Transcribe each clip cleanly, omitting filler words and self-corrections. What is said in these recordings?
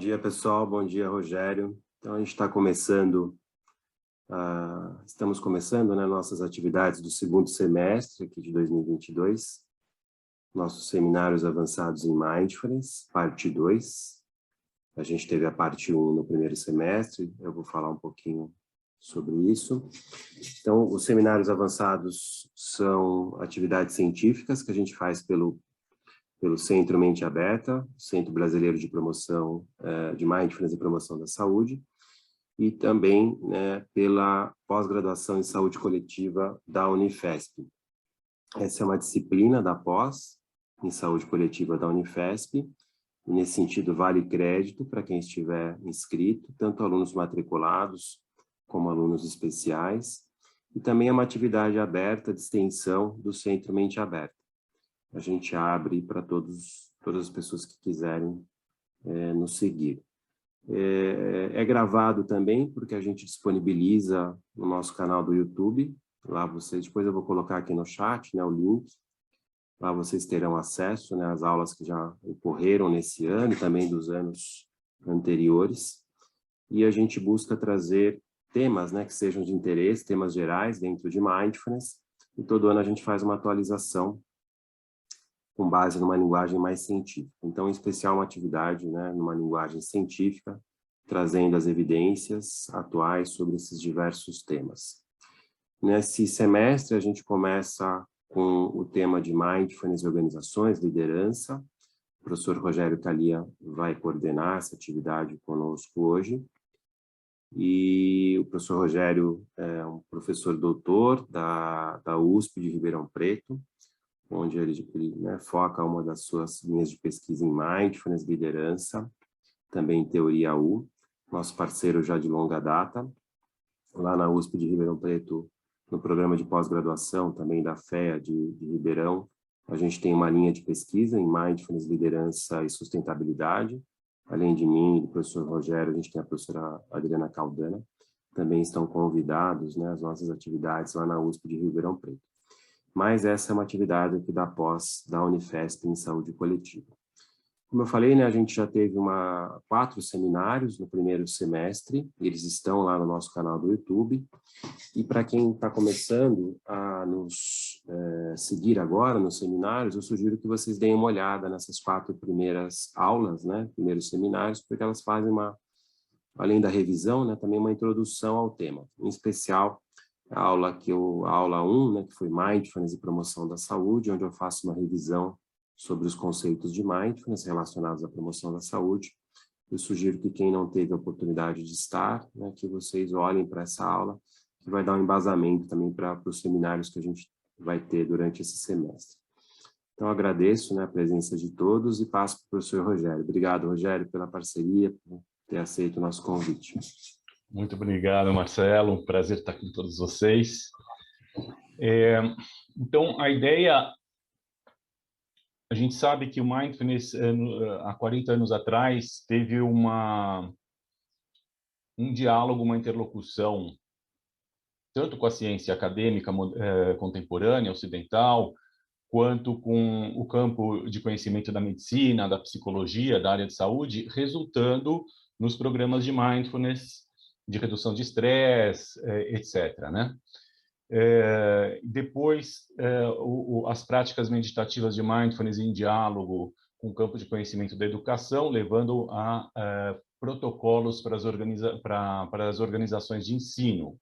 dia, pessoal. Bom dia, Rogério. Então, a gente está começando, estamos começando, né, nossas atividades do segundo semestre aqui de 2022, nossos seminários avançados em Mindfulness, parte 2. A gente teve a parte 1 no primeiro semestre, eu vou falar um pouquinho sobre isso. Então, os seminários avançados são atividades científicas que a gente faz pelo Centro Mente Aberta, Centro Brasileiro de Promoção de Mindfulness e Promoção da Saúde, e também, né, pela pós-graduação em Saúde Coletiva da Unifesp. Essa é uma disciplina da pós em Saúde Coletiva da Unifesp, e nesse sentido vale crédito para quem estiver inscrito, tanto alunos matriculados como alunos especiais, e também é uma atividade aberta de extensão do Centro Mente Aberta. A gente abre para todas as pessoas que quiserem nos seguir. É gravado também, porque a gente disponibiliza no nosso canal do YouTube. Lá vocês, depois eu vou colocar aqui no chat, né, o link. Lá vocês terão acesso, né, às aulas que já ocorreram nesse ano e também dos anos anteriores. E a gente busca trazer temas, né, que sejam de interesse, temas gerais dentro de Mindfulness. E todo ano a gente faz uma atualização com base numa linguagem mais científica. Então, em especial, uma atividade, né, numa linguagem científica, trazendo as evidências atuais sobre esses diversos temas. Nesse semestre, a gente começa com o tema de Mindfulness e Organizações, Liderança. O professor Rogério Thalia vai coordenar essa atividade conosco hoje. E o professor Rogério é um professor doutor da USP de Ribeirão Preto, onde ele né, foca uma das suas linhas de pesquisa em Mindfulness, liderança, também em Teoria U, nosso parceiro já de longa data, lá na USP de Ribeirão Preto, no programa de pós-graduação também da FEA de Ribeirão, a gente tem uma linha de pesquisa em Mindfulness, liderança e sustentabilidade, além de mim e do professor Rogério, a gente tem a professora Adriana Caldana, também estão convidados, né, às nossas atividades lá na USP de Ribeirão Preto. Mas essa é uma atividade aqui da pós da Unifesp em Saúde Coletiva. Como eu falei, né, a gente já teve 4 seminários no primeiro semestre, eles estão lá no nosso canal do YouTube, e para quem está começando a nos seguir agora nos seminários, eu sugiro que vocês deem uma olhada nessas 4 primeiras aulas, né, primeiros seminários, porque elas fazem além da revisão, né, também uma introdução ao tema, em especial a aula 1, né, que foi Mindfulness e Promoção da Saúde, onde eu faço uma revisão sobre os conceitos de Mindfulness relacionados à promoção da saúde. Eu sugiro que quem não teve a oportunidade de estar, né, que vocês olhem para essa aula, que vai dar um embasamento também para os seminários que a gente vai ter durante esse semestre. Então, agradeço, né, a presença de todos e passo para o professor Rogério. Obrigado, Rogério, pela parceria, por ter aceito o nosso convite. Muito obrigado, Marcelo. Um prazer estar com todos vocês. Então, a ideia... A gente sabe que o Mindfulness, há 40 anos atrás, teve um diálogo, uma interlocução, tanto com a ciência acadêmica contemporânea, ocidental, quanto com o campo de conhecimento da medicina, da psicologia, da área de saúde, resultando nos programas de Mindfulness, de redução de estresse, etc., né? Depois, as práticas meditativas de Mindfulness em diálogo com o campo de conhecimento da educação, levando a protocolos para as organizações de ensino.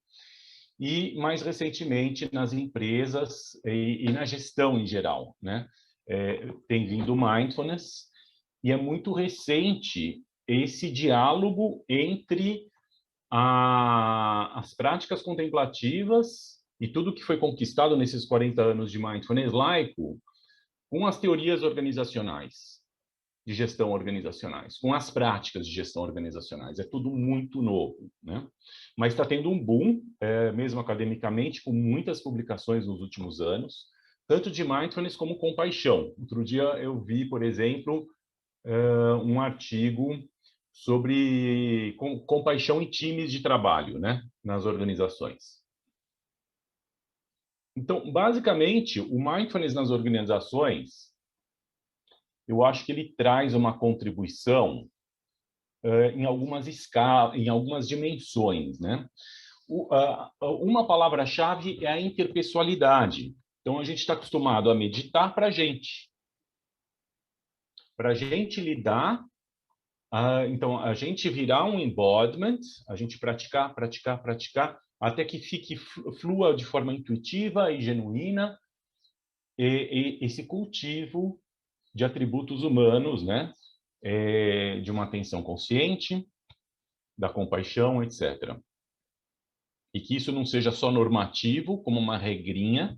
E, mais recentemente, nas empresas e na gestão em geral, né? Tem vindo Mindfulness, e é muito recente esse diálogo entre as práticas contemplativas e tudo que foi conquistado nesses 40 anos de Mindfulness laico, com as teorias organizacionais, de gestão organizacionais, com as práticas de gestão organizacionais. É tudo muito novo, né? Mas está tendo um boom, mesmo academicamente, com muitas publicações nos últimos anos, tanto de Mindfulness como compaixão. Outro dia eu vi, por exemplo, um artigo sobre compaixão em times de trabalho, né, nas organizações. Então, basicamente, o Mindfulness nas organizações, eu acho que ele traz uma contribuição em algumas escalas, em algumas dimensões, né? Uma palavra-chave é a interpessoalidade. Então, a gente está acostumado a meditar para a gente lidar. Então, a gente virar um embodiment, a gente praticar, até que flua de forma intuitiva e genuína esse cultivo de atributos humanos, né? De uma atenção consciente, da compaixão, etc. E que isso não seja só normativo, como uma regrinha,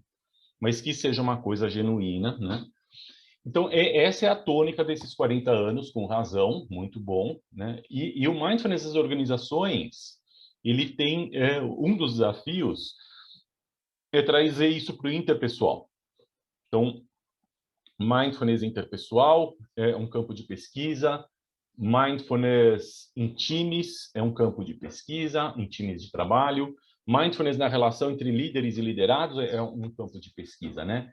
mas que seja uma coisa genuína, né? Então, essa é a tônica desses 40 anos, com razão, muito bom, né? E o Mindfulness das organizações, ele tem um dos desafios é trazer isso para o interpessoal. Então, Mindfulness interpessoal é um campo de pesquisa, Mindfulness em times é um campo de pesquisa, em times de trabalho, Mindfulness na relação entre líderes e liderados é um campo de pesquisa, né?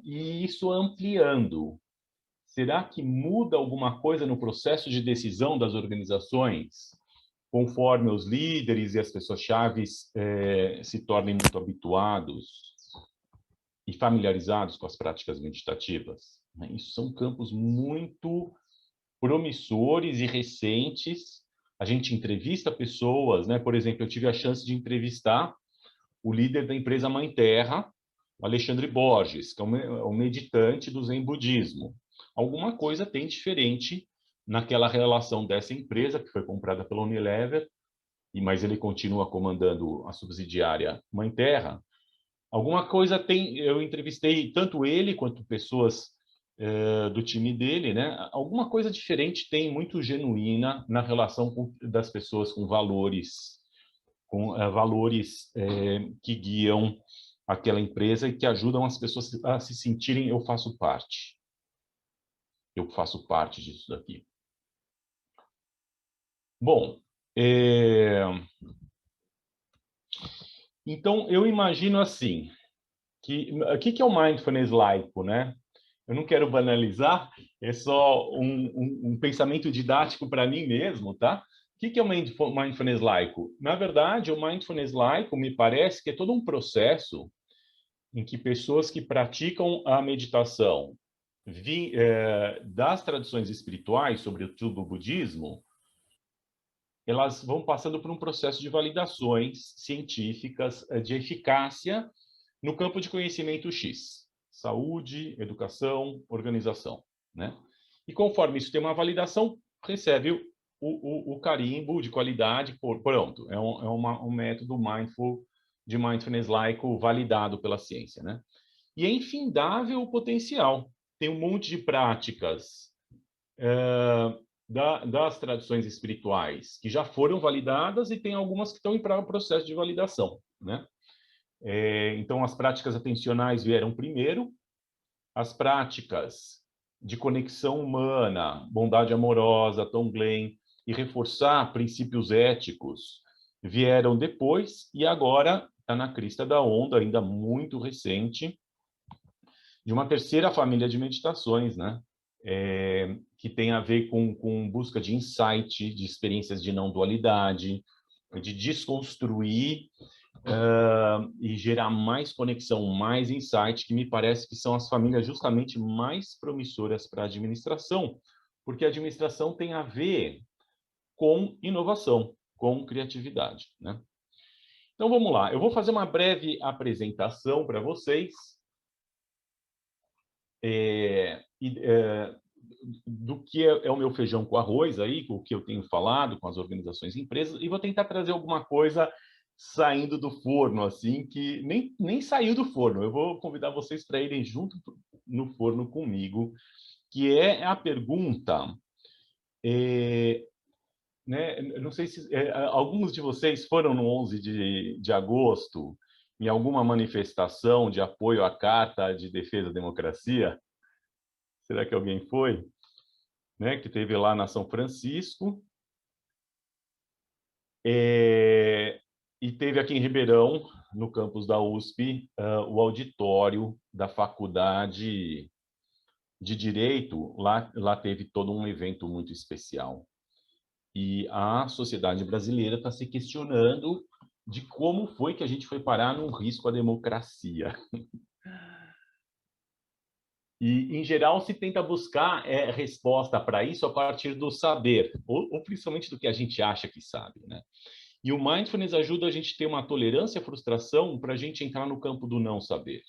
E isso ampliando. Será que muda alguma coisa no processo de decisão das organizações, conforme os líderes e as pessoas-chave se tornem muito habituados e familiarizados com as práticas meditativas? Isso são campos muito promissores e recentes. A gente entrevista pessoas, né? Por exemplo, eu tive a chance de entrevistar o líder da empresa Mãe Terra, Alexandre Borges, que é um meditante do Zen Budismo. Alguma coisa tem diferente naquela relação dessa empresa, que foi comprada pela Unilever, mas ele continua comandando a subsidiária Mãe Terra. Alguma coisa tem, eu entrevistei tanto ele quanto pessoas do time dele, né? Alguma coisa diferente tem, muito genuína, na relação das pessoas com valores, que guiam aquela empresa e que ajudam as pessoas a se sentirem eu faço parte disso daqui. Bom, então eu imagino assim, o que é o mindfulness laico, né? Eu não quero banalizar, é só um pensamento didático para mim mesmo, tá? O que é o mindfulness laico? Na verdade, o mindfulness laico me parece que é todo um processo em que pessoas que praticam a meditação das tradições espirituais, sobretudo do budismo, elas vão passando por um processo de validações científicas de eficácia no campo de conhecimento X, saúde, educação, organização, né? E conforme isso tem uma validação, recebe o carimbo de qualidade, pronto, é um método de mindfulness laico validado pela ciência, né? E é infindável o potencial. Tem um monte de práticas das tradições espirituais que já foram validadas e tem algumas que estão em processo de validação, né? Então, as práticas atencionais vieram primeiro, as práticas de conexão humana, bondade amorosa, Tonglen, e reforçar princípios éticos vieram depois, e agora está na crista da onda, ainda muito recente, de uma terceira família de meditações, né? Que tem a ver com busca de insight, de experiências de não dualidade, de desconstruir e gerar mais conexão, mais insight, que me parece que são as famílias justamente mais promissoras para a administração, porque a administração tem a ver com inovação, com criatividade, né? Então, vamos lá. Eu vou fazer uma breve apresentação para vocês do que é o meu feijão com arroz aí, com o que eu tenho falado com as organizações e empresas, e vou tentar trazer alguma coisa saindo do forno, assim, que nem saiu do forno. Eu vou convidar vocês para irem junto no forno comigo, que é a pergunta, né? Não sei se alguns de vocês foram no 11 de agosto em alguma manifestação de apoio à Carta de Defesa da Democracia. Será que alguém foi? Né? Que teve lá na São Francisco. E teve aqui em Ribeirão, no campus da USP, o auditório da Faculdade de Direito. Lá teve todo um evento muito especial. E a sociedade brasileira está se questionando de como foi que a gente foi parar num risco à democracia. E, em geral, se tenta buscar resposta para isso a partir do saber, ou principalmente do que a gente acha que sabe, né? E o mindfulness ajuda a gente a ter uma tolerância à frustração para a gente entrar no campo do não saber.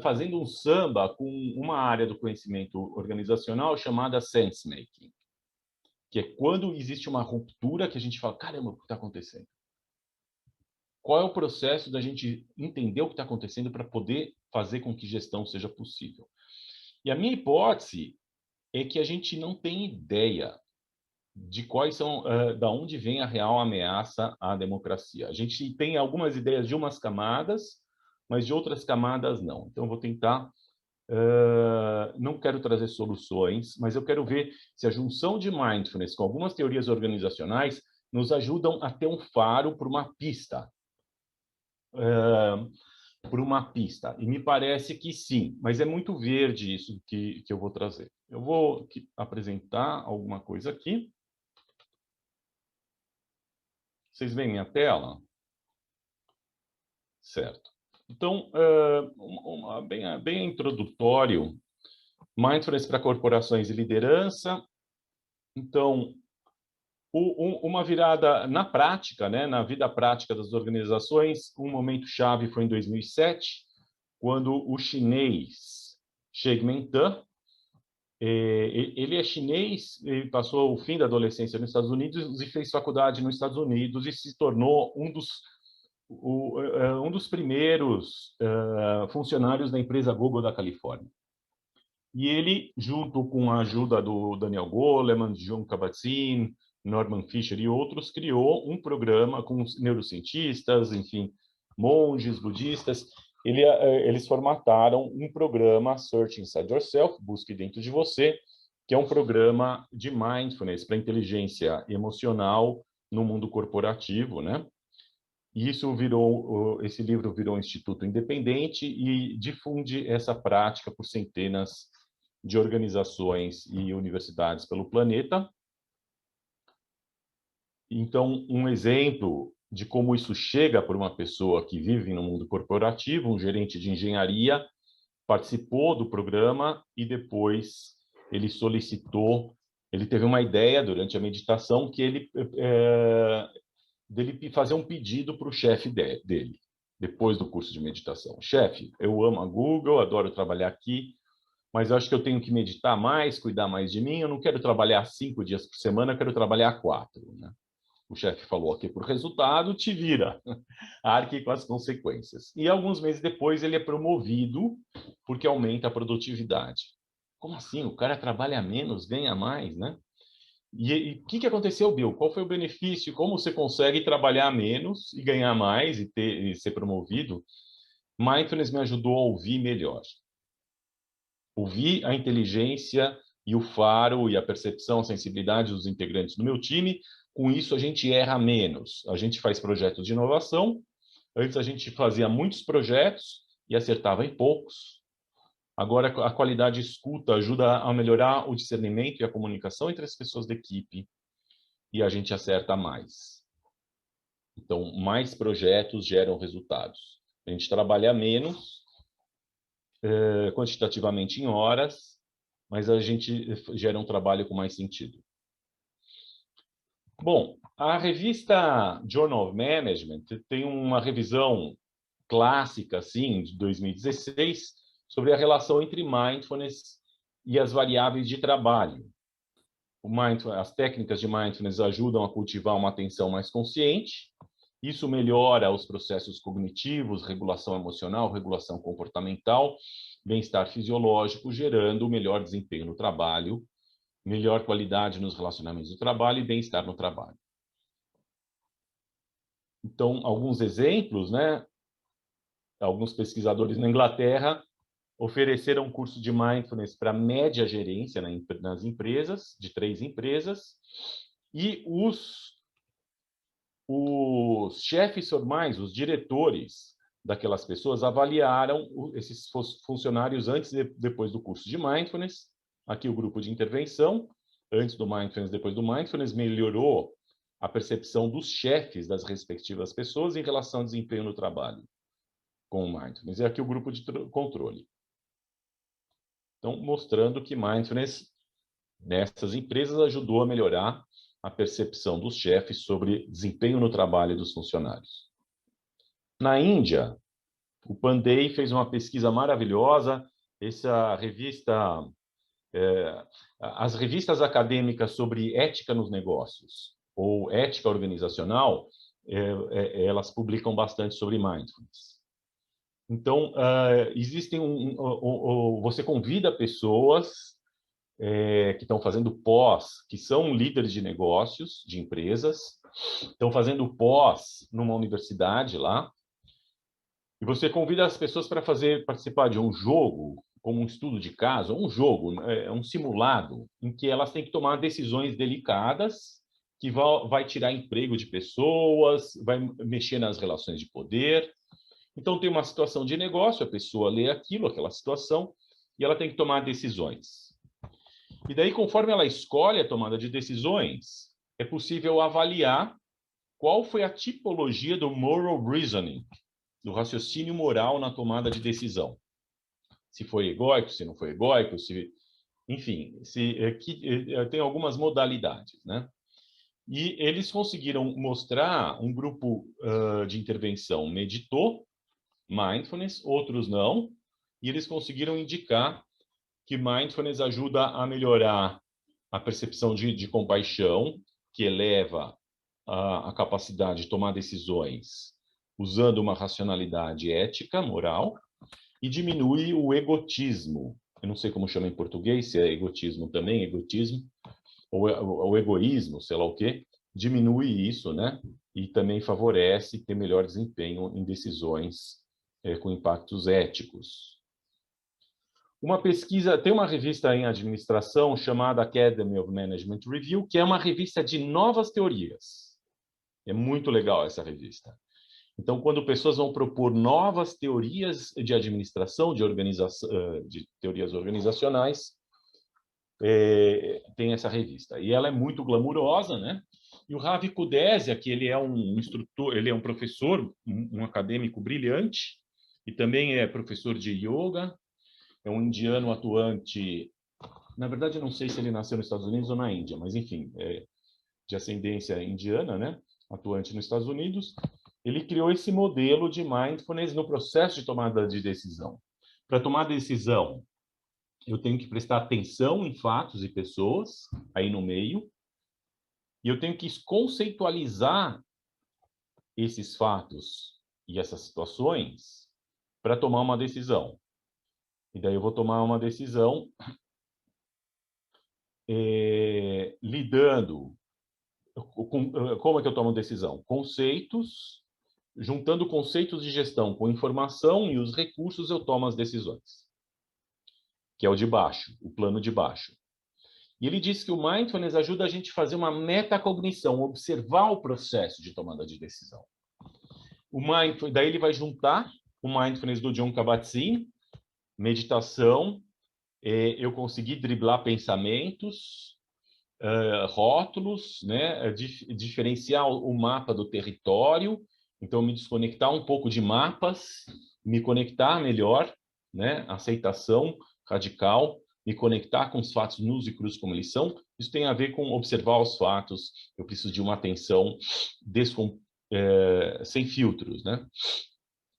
Fazendo um samba com uma área do conhecimento organizacional chamada sense making, que é quando existe uma ruptura que a gente fala, caramba, o que está acontecendo? Qual é o processo da gente entender o que está acontecendo para poder fazer com que gestão seja possível? E a minha hipótese é que a gente não tem ideia de quais são, da onde vem a real ameaça à democracia. A gente tem algumas ideias de umas camadas, mas de outras camadas não. Então, eu vou tentar. Não quero trazer soluções, mas eu quero ver se a junção de mindfulness com algumas teorias organizacionais nos ajudam a ter um faro para uma pista. E me parece que sim, mas é muito verde isso que eu vou trazer. Eu vou apresentar alguma coisa aqui. Vocês veem minha tela? Certo. Então, bem introdutório, mindfulness para corporações e liderança. Então, uma virada na prática, né, na vida prática das organizações, um momento chave foi em 2007, quando o chinês Xie Mengtan, ele é chinês, ele passou o fim da adolescência nos Estados Unidos e fez faculdade nos Estados Unidos e se tornou um dos primeiros funcionários da empresa Google da Califórnia. E ele, junto com a ajuda do Daniel Goleman, John Kabat-Zinn, Norman Fisher e outros, criou um programa com neurocientistas, enfim, monges, budistas. Eles formataram um programa Search Inside Yourself, Busque Dentro de Você, que é um programa de mindfulness para inteligência emocional no mundo corporativo, né? E esse livro virou um instituto independente e difunde essa prática por centenas de organizações e universidades pelo planeta. Então, um exemplo de como isso chega para uma pessoa que vive no mundo corporativo, um gerente de engenharia, participou do programa e depois ele solicitou, ele teve uma ideia durante a meditação que dele fazer um pedido para o chefe dele, depois do curso de meditação. Chefe, eu amo a Google, adoro trabalhar aqui, mas eu acho que eu tenho que meditar mais, cuidar mais de mim, eu não quero trabalhar 5 dias por semana, eu quero trabalhar 4. Né? O chefe falou aqui, por resultado, te vira, arque com as consequências. E alguns meses depois ele é promovido porque aumenta a produtividade. Como assim? O cara trabalha menos, ganha mais, né? E o que aconteceu, Bill? Qual foi o benefício? Como você consegue trabalhar menos e ganhar mais e ser promovido? Mindfulness me ajudou a ouvir melhor. Ouvir a inteligência e o faro e a percepção, a sensibilidade dos integrantes do meu time. Com isso, a gente erra menos. A gente faz projetos de inovação. Antes, a gente fazia muitos projetos e acertava em poucos. Agora, a qualidade de escuta ajuda a melhorar o discernimento e a comunicação entre as pessoas da equipe e a gente acerta mais. Então, mais projetos geram resultados. A gente trabalha menos, quantitativamente em horas, mas a gente gera um trabalho com mais sentido. Bom, a revista Journal of Management tem uma revisão clássica, assim, de 2016, sobre a relação entre mindfulness e as variáveis de trabalho. As técnicas de mindfulness ajudam a cultivar uma atenção mais consciente. Isso melhora os processos cognitivos, regulação emocional, regulação comportamental, bem-estar fisiológico, gerando melhor desempenho no trabalho, melhor qualidade nos relacionamentos do trabalho e bem-estar no trabalho. Então, alguns exemplos, né? Alguns pesquisadores na Inglaterra ofereceram um curso de mindfulness para média gerência nas empresas, de 3 empresas, e os chefes formais, os diretores daquelas pessoas, avaliaram esses funcionários antes e depois do curso de mindfulness Aqui o grupo de intervenção, antes do Mindfulness, depois do Mindfulness, melhorou a percepção dos chefes das respectivas pessoas em relação ao desempenho no trabalho com o Mindfulness. E aqui o grupo de controle. Então, mostrando que Mindfulness nessas empresas ajudou a melhorar a percepção dos chefes sobre desempenho no trabalho dos funcionários. Na Índia, o Pandey fez uma pesquisa maravilhosa. Essa revista, as revistas acadêmicas sobre ética nos negócios ou ética organizacional, elas publicam bastante sobre Mindfulness. Então, você convida pessoas que estão fazendo pós, que são líderes de negócios, de empresas, estão fazendo pós numa universidade lá, e você convida as pessoas para participar de um jogo, como um estudo de caso, um jogo, um simulado, em que elas têm que tomar decisões delicadas, que vai tirar emprego de pessoas, vai mexer nas relações de poder. Então, tem uma situação de negócio, a pessoa lê aquela situação, e ela tem que tomar decisões. E daí, conforme ela escolhe a tomada de decisões, é possível avaliar qual foi a tipologia do moral reasoning, do raciocínio moral na tomada de decisão. Se foi egóico, se não foi egóico, enfim, tem algumas modalidades, né? E eles conseguiram mostrar, um grupo de intervenção meditou Mindfulness, outros não, e eles conseguiram indicar que Mindfulness ajuda a melhorar a percepção de compaixão, que eleva a capacidade de tomar decisões usando uma racionalidade ética, moral, e diminui o egotismo. Eu não sei como chama em português, se é egotismo também, egotismo, ou egoísmo, sei lá o quê. Diminui isso, né? E também favorece ter melhor desempenho em decisões com impactos éticos. Uma pesquisa, tem uma revista em administração chamada Academy of Management Review, que é uma revista de novas teorias. É muito legal essa revista. Então, quando pessoas vão propor novas teorias de administração, de teorias organizacionais, tem essa revista. E ela é muito glamurosa, né? E o Ravi Kudesya, que ele é um instrutor, ele é um professor, um acadêmico brilhante, e também é professor de yoga, é um indiano atuante. Na verdade, eu não sei se ele nasceu nos Estados Unidos ou na Índia, mas enfim, de ascendência indiana, né? Atuante nos Estados Unidos. Ele criou esse modelo de mindfulness no processo de tomada de decisão. Para tomar decisão, eu tenho que prestar atenção em fatos e pessoas, aí no meio, e eu tenho que conceitualizar esses fatos e essas situações para tomar uma decisão. E daí eu vou tomar uma decisão lidando com... Como é que eu tomo decisão? Conceitos... Juntando conceitos de gestão com informação e os recursos, eu tomo as decisões. Que é o de baixo, o plano de baixo. E ele diz que o Mindfulness ajuda a gente a fazer uma metacognição, observar o processo de tomada de decisão. Daí ele vai juntar o Mindfulness do Jon Kabat-Zinn, meditação, eu consegui driblar pensamentos, rótulos, né, diferenciar o mapa do território. Então, me desconectar um pouco de mapas, me conectar melhor, né? Aceitação radical, me conectar com os fatos nus e crus como eles são. Isso tem a ver com observar os fatos. Eu preciso de uma atenção sem filtros, né?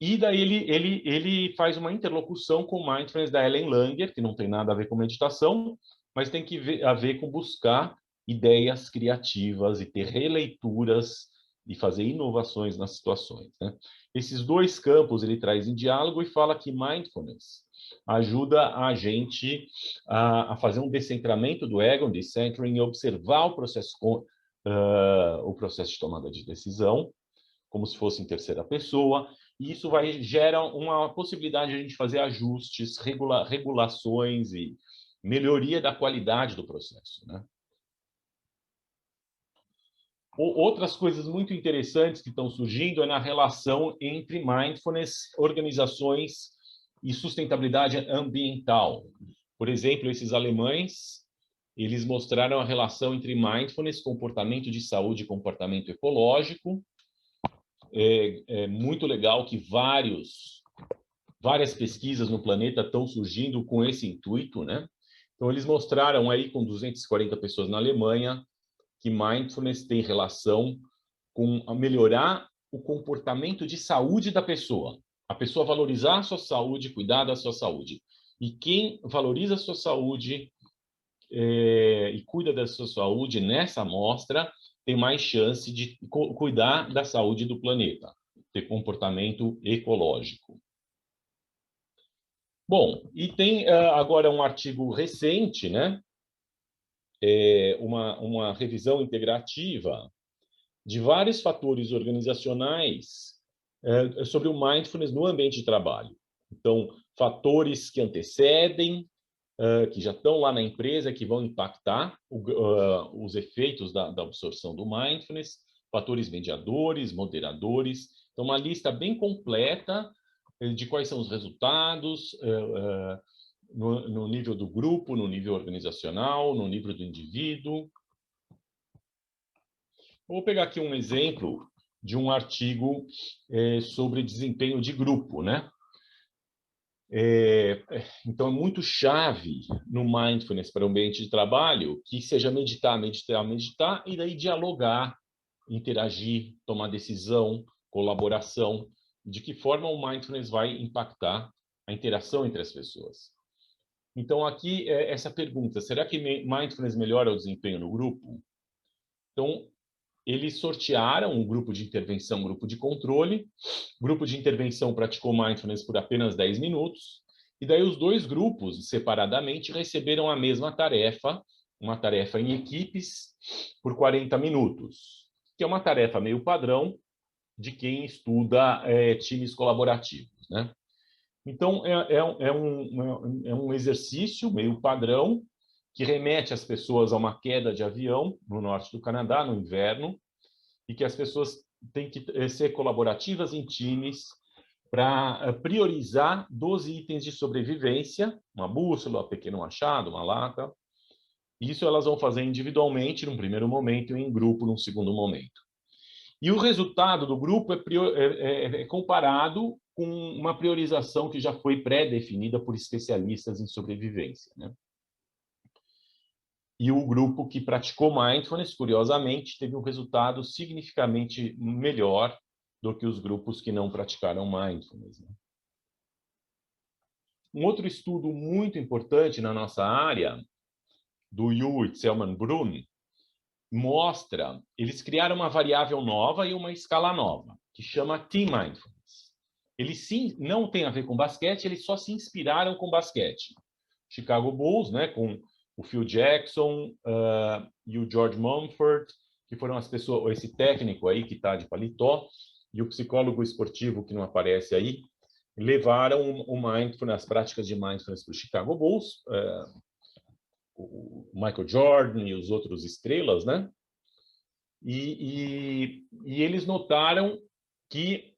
E daí ele faz uma interlocução com o Mindfulness da Ellen Langer, que não tem nada a ver com meditação, mas tem a ver com buscar ideias criativas e ter releituras e fazer inovações nas situações, né? Esses dois campos ele traz em diálogo e fala que Mindfulness ajuda a gente a fazer um descentramento do ego, um decentering, e observar o processo de tomada de decisão, como se fosse em terceira pessoa, e isso gera uma possibilidade de a gente fazer ajustes, regulações e melhoria da qualidade do processo, né? Outras coisas muito interessantes que estão surgindo é na relação entre mindfulness, organizações e sustentabilidade ambiental. Por exemplo, esses alemães, eles mostraram a relação entre mindfulness, comportamento de saúde e comportamento ecológico. É muito legal que várias pesquisas no planeta estão surgindo com esse intuito, né? Então, eles mostraram aí, com 240 pessoas na Alemanha, que mindfulness tem relação com melhorar o comportamento de saúde da pessoa. A pessoa valorizar a sua saúde, cuidar da sua saúde. E quem valoriza a sua saúde e cuida da sua saúde nessa amostra tem mais chance de cuidar da saúde do planeta, ter comportamento ecológico. Bom, e tem agora um artigo recente, né? Uma revisão integrativa de vários fatores organizacionais sobre o mindfulness no ambiente de trabalho. Então, fatores que antecedem, que já estão lá na empresa, que vão impactar os efeitos da absorção do mindfulness, fatores mediadores, moderadores. Então, uma lista bem completa de quais são os resultados no nível do grupo, no nível organizacional, no nível do indivíduo. Vou pegar aqui um exemplo de um artigo sobre desempenho de grupo, né? Então, é muito chave no mindfulness para o ambiente de trabalho que seja meditar, meditar, meditar, e daí dialogar, interagir, tomar decisão, colaboração. De que forma o mindfulness vai impactar a interação entre as pessoas? Então, aqui, essa pergunta, será que mindfulness melhora o desempenho no grupo? Então, eles sortearam um grupo de intervenção, um grupo de controle. O grupo de intervenção praticou mindfulness por apenas 10 minutos. E daí os dois grupos, separadamente, receberam a mesma tarefa, uma tarefa em equipes, por 40 minutos, que é uma tarefa meio padrão de quem estuda times colaborativos, né? Então, é um exercício meio padrão que remete as pessoas a uma queda de avião no norte do Canadá, no inverno, e que as pessoas têm que ser colaborativas em times para priorizar 12 itens de sobrevivência, uma bússola, um pequeno machado, uma lata. Isso elas vão fazer individualmente num primeiro momento e em grupo num segundo momento. E o resultado do grupo é comparado com uma priorização que já foi pré-definida por especialistas em sobrevivência, né? E o grupo que praticou mindfulness, curiosamente, teve um resultado significativamente melhor do que os grupos que não praticaram mindfulness, né? Um outro estudo muito importante na nossa área, do Hewitt Selman Brun, mostra, eles criaram uma variável nova e uma escala nova, que chama Team Mindfulness. Eles sim, não tem a ver com basquete, eles só se inspiraram com basquete. Chicago Bulls, né, com o Phil Jackson e o George Mumford, que foram as pessoas, esse técnico aí que está de paletó, e o psicólogo esportivo que não aparece aí, levaram o mindfulness, as práticas de mindfulness para o Chicago Bulls, o Michael Jordan e os outros estrelas, né? E eles notaram que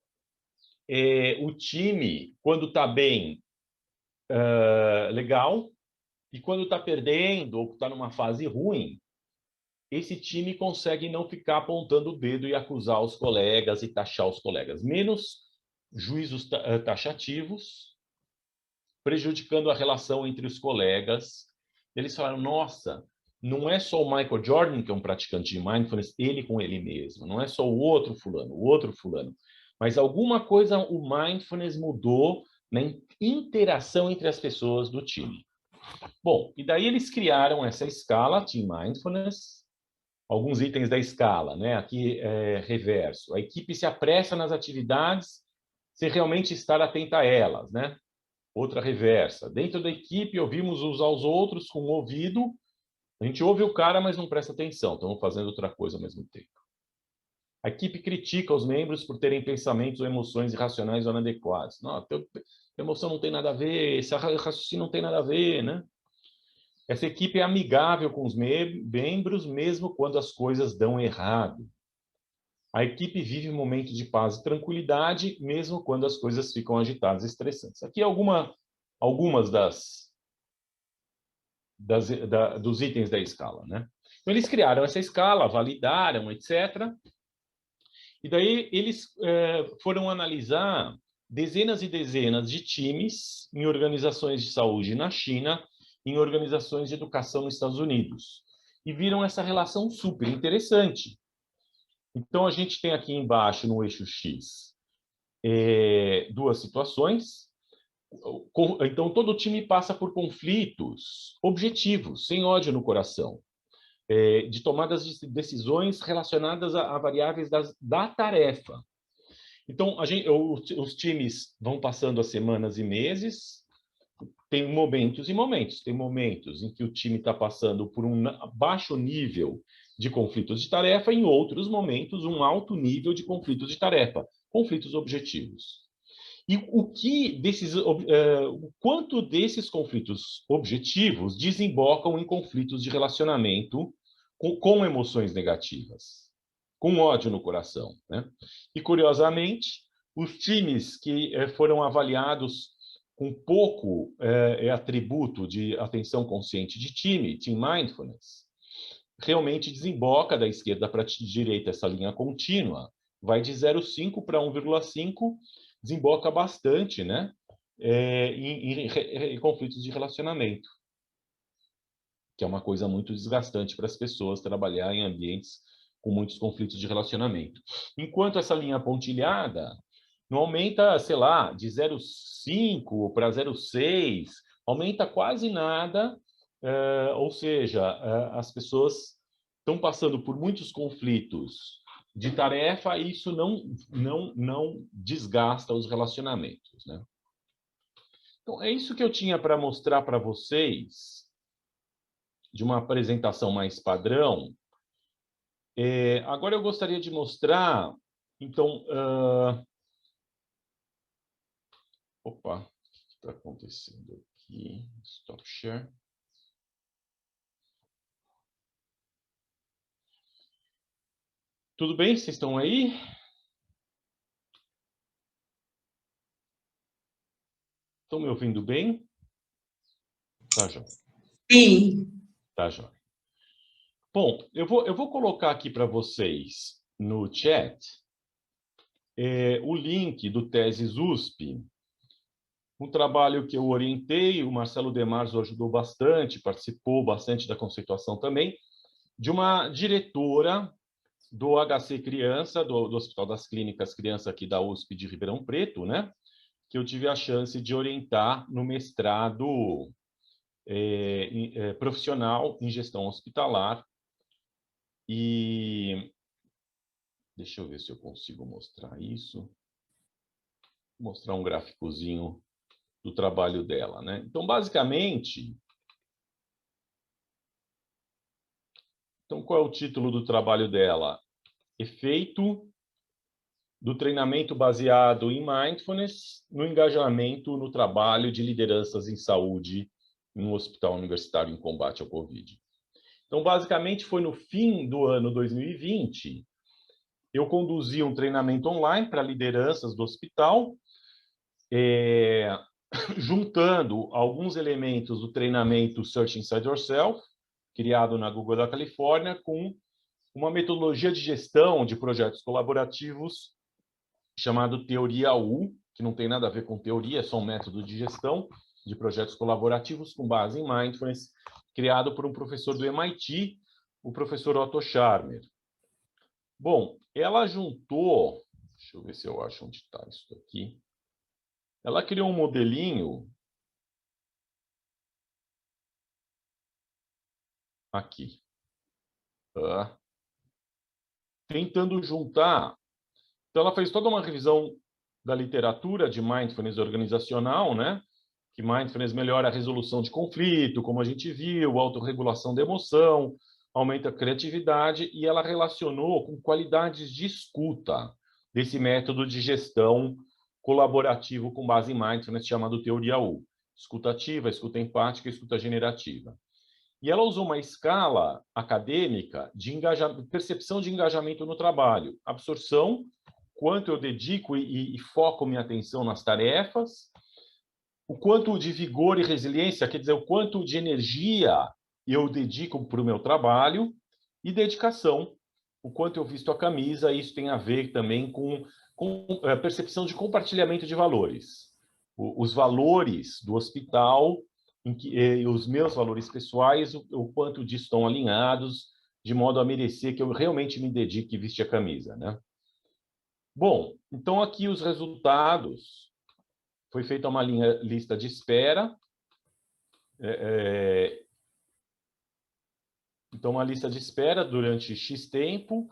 o time, quando está bem, legal, e quando está perdendo ou está numa fase ruim, esse time consegue não ficar apontando o dedo e acusar os colegas e taxar os colegas. Menos juízos taxativos, prejudicando a relação entre os colegas. Eles falaram, nossa, não é só o Michael Jordan que é um praticante de mindfulness, ele com ele mesmo. Não é só o outro fulano. Mas alguma coisa o mindfulness mudou na interação entre as pessoas do time. Bom, e daí eles criaram essa escala, Team Mindfulness, alguns itens da escala, né? Aqui reverso. A equipe se apressa nas atividades sem realmente estar atenta a elas, né? Outra reversa. Dentro da equipe, ouvimos uns aos outros com o ouvido. A gente ouve o cara, mas não presta atenção. Estamos fazendo outra coisa ao mesmo tempo. A equipe critica os membros por terem pensamentos ou emoções irracionais ou inadequados. Não, a emoção não tem nada a ver, esse raciocínio não tem nada a ver, né? Essa equipe é amigável com os membros, mesmo quando as coisas dão errado. A equipe vive um momento de paz e tranquilidade, mesmo quando as coisas ficam agitadas e estressantes. Aqui algumas das dos itens da escala, né? Então, eles criaram essa escala, validaram, etc. E daí eles foram analisar dezenas e dezenas de times em organizações de saúde na China, em organizações de educação nos Estados Unidos. E viram essa relação super interessante. Então, a gente tem aqui embaixo, no eixo X, duas situações. Então, todo time passa por conflitos objetivos, sem ódio no coração, de tomadas de decisões relacionadas a variáveis da tarefa. Então, os times vão passando as semanas e meses, tem momentos e momentos. Tem momentos em que o time está passando por um baixo nível de conflitos de tarefa, em outros momentos, um alto nível de conflitos de tarefa, conflitos objetivos. E o quanto desses conflitos objetivos desembocam em conflitos de relacionamento com emoções negativas, com ódio no coração, né? E, curiosamente, os times que foram avaliados com pouco atributo de atenção consciente de time, Team Mindfulness, realmente desemboca da esquerda para a direita essa linha contínua, vai de 0,5 para 1,5, desemboca bastante, né? Em conflitos de relacionamento, que é uma coisa muito desgastante para as pessoas trabalhar em ambientes com muitos conflitos de relacionamento. Enquanto essa linha pontilhada não aumenta, sei lá, de 0,5 para 0,6, aumenta quase nada, ou seja, as pessoas estão passando por muitos conflitos de tarefa e isso não desgasta os relacionamentos, né? Então, é isso que eu tinha para mostrar para vocês, de uma apresentação mais padrão. Agora eu gostaria de mostrar, então... Opa, o que está acontecendo aqui? Stop share. Tudo bem? Vocês estão aí? Estão me ouvindo bem? Tá, João. Sim. Tá, João. Bom, eu vou colocar aqui para vocês no chat o link do Teses USP, um trabalho que eu orientei, o Marcelo Demarzo ajudou bastante, participou bastante da conceituação também, de uma diretora do HC Criança, do Hospital das Clínicas Criança aqui da USP de Ribeirão Preto, né? Que eu tive a chance de orientar no mestrado profissional em gestão hospitalar. E deixa eu ver se eu consigo mostrar isso. Vou mostrar um gráficozinho do trabalho dela, né? Então, basicamente, qual é o título do trabalho dela? Efeito do treinamento baseado em mindfulness no engajamento no trabalho de lideranças em saúde em um hospital universitário em combate ao Covid. Então, basicamente, foi no fim do ano 2020, eu conduzi um treinamento online para lideranças do hospital, juntando alguns elementos do treinamento Search Inside Yourself, criado na Google da Califórnia, com uma metodologia de gestão de projetos colaborativos chamado Teoria U, que não tem nada a ver com teoria, é só um método de gestão de projetos colaborativos com base em mindfulness, criado por um professor do MIT, o professor Otto Scharmer. Bom, ela juntou, deixa eu ver se eu acho onde está isso aqui. Ela criou um modelinho aqui, tentando juntar. Então, ela fez toda uma revisão da literatura de mindfulness organizacional, né? Que mindfulness melhora a resolução de conflito, como a gente viu, autorregulação da emoção, aumenta a criatividade, e ela relacionou com qualidades de escuta desse método de gestão colaborativo com base em mindfulness, chamado Teoria U. Escuta ativa, escuta empática, escuta generativa. E ela usou uma escala acadêmica de percepção de engajamento no trabalho, absorção, quanto eu dedico e foco minha atenção nas tarefas, o quanto de vigor e resiliência, quer dizer, o quanto de energia eu dedico para o meu trabalho, e dedicação, o quanto eu visto a camisa. Isso tem a ver também com a percepção de compartilhamento de valores. Os valores do hospital e os meus valores pessoais, o quanto disso estão alinhados, de modo a merecer que eu realmente me dedique e viste a camisa, né? Bom, então aqui os resultados. Foi feita uma lista de espera. Então, uma lista de espera durante X tempo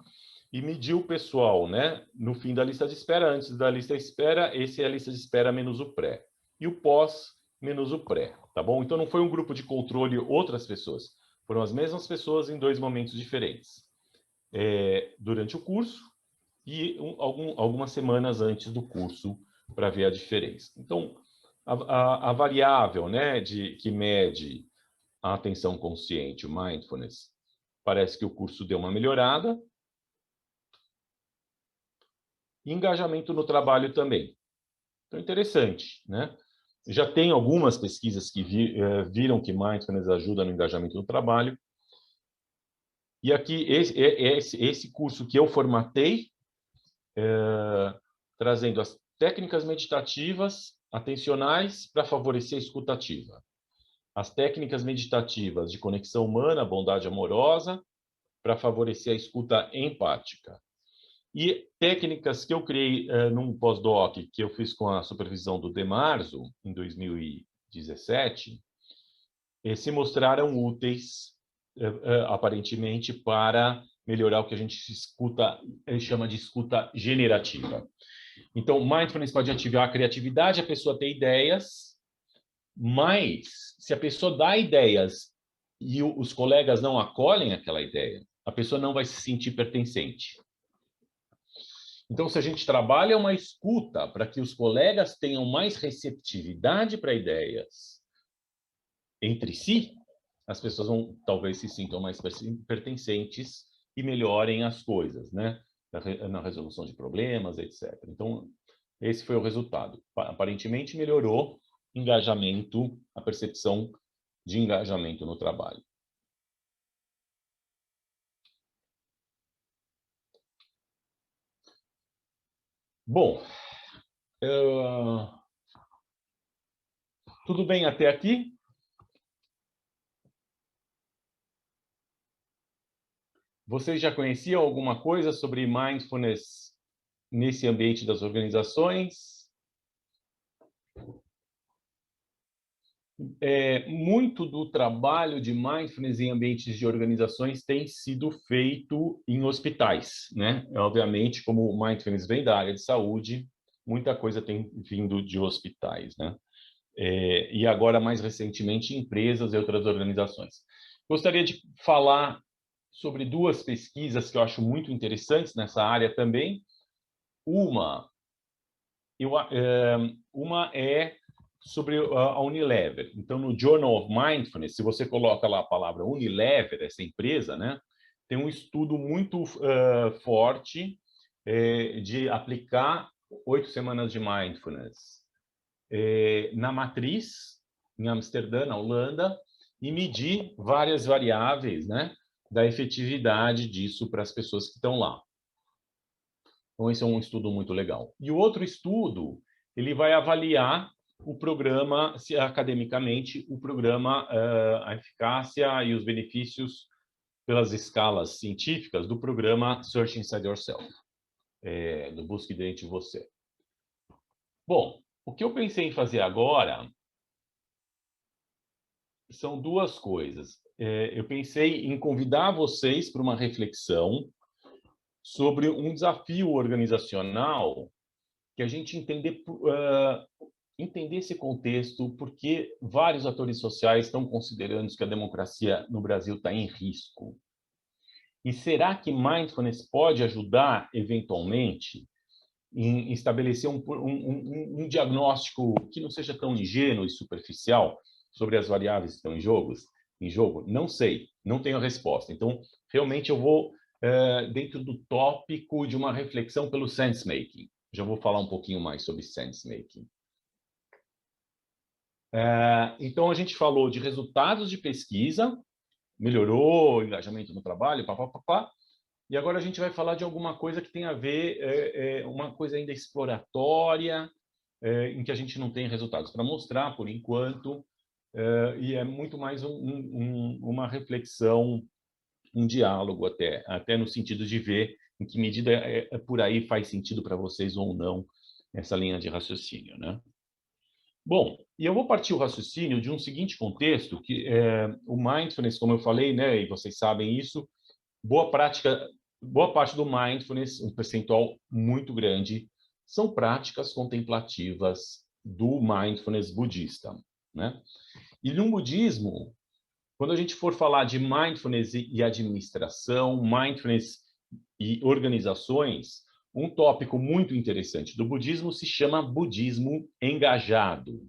e mediu o pessoal, né? No fim da lista de espera, antes da lista de espera, esse é a lista de espera menos o pré. E o pós menos o pré, tá bom? Então, não foi um grupo de controle outras pessoas. Foram as mesmas pessoas em 2 momentos diferentes. Durante o curso e algumas semanas antes do curso, para ver a diferença. Então, a variável, né, que mede a atenção consciente, o mindfulness, parece que o curso deu uma melhorada. E engajamento no trabalho também. Então, interessante, né? Já tem algumas pesquisas que viram que mindfulness ajuda no engajamento no trabalho. E aqui, esse curso que eu formatei, trazendo as técnicas meditativas atencionais para favorecer a escuta ativa. As técnicas meditativas de conexão humana, bondade amorosa, para favorecer a escuta empática. E técnicas que eu criei num pós-doc que eu fiz com a supervisão do Demarzo, em 2017, se mostraram úteis, aparentemente, para melhorar o que a gente chama de escuta generativa. Então, mindfulness pode ativar a criatividade, a pessoa ter ideias, mas se a pessoa dá ideias e os colegas não acolhem aquela ideia, a pessoa não vai se sentir pertencente. Então, se a gente trabalha uma escuta para que os colegas tenham mais receptividade para ideias entre si, as pessoas vão talvez se sintam mais pertencentes e melhorem as coisas, né? Na resolução de problemas, etc. Então, esse foi o resultado. Aparentemente melhorou engajamento, a percepção de engajamento no trabalho. Bom, tudo bem até aqui? Vocês já conheciam alguma coisa sobre mindfulness nesse ambiente das organizações? Muito do trabalho de mindfulness em ambientes de organizações tem sido feito em hospitais, né? Obviamente, como o mindfulness vem da área de saúde, muita coisa tem vindo de hospitais, né? E agora, mais recentemente, empresas e outras organizações. Gostaria de falar sobre 2 pesquisas que eu acho muito interessantes nessa área também. Uma é sobre a Unilever. Então, no Journal of Mindfulness, se você coloca lá a palavra Unilever, essa empresa, né, tem um estudo muito forte de aplicar 8 semanas de mindfulness na matriz, em Amsterdã, na Holanda, e medir várias variáveis, né, da efetividade disso para as pessoas que estão lá. Então, esse é um estudo muito legal. E o outro estudo, ele vai avaliar o programa, academicamente, o programa, a eficácia e os benefícios pelas escalas científicas do programa Search Inside Yourself, do Busque Dentro de Você. Bom, o que eu pensei em fazer agora são 2 coisas. Eu pensei em convidar vocês para uma reflexão sobre um desafio organizacional que a gente entender esse contexto, porque vários atores sociais estão considerando que a democracia no Brasil está em risco. E será que mindfulness pode ajudar, eventualmente, em estabelecer um diagnóstico que não seja tão ingênuo e superficial sobre as variáveis que estão em jogo? Não sei, não tenho a resposta. Então, realmente, eu vou dentro do tópico de uma reflexão pelo sense-making. Já vou falar um pouquinho mais sobre sense-making. Então, a gente falou de resultados de pesquisa, melhorou o engajamento no trabalho, papapá. E agora a gente vai falar de alguma coisa que tem a ver, uma coisa ainda exploratória, em que a gente não tem resultados para mostrar, por enquanto, e é muito mais uma reflexão, um diálogo até no sentido de ver em que medida por aí faz sentido para vocês ou não essa linha de raciocínio, né? Bom, e eu vou partir o raciocínio de um seguinte contexto, que o mindfulness, como eu falei, né, e vocês sabem isso, boa parte do mindfulness, um percentual muito grande, são práticas contemplativas do mindfulness budista, né? E no budismo, quando a gente for falar de mindfulness e administração, mindfulness e organizações, um tópico muito interessante do budismo se chama budismo engajado.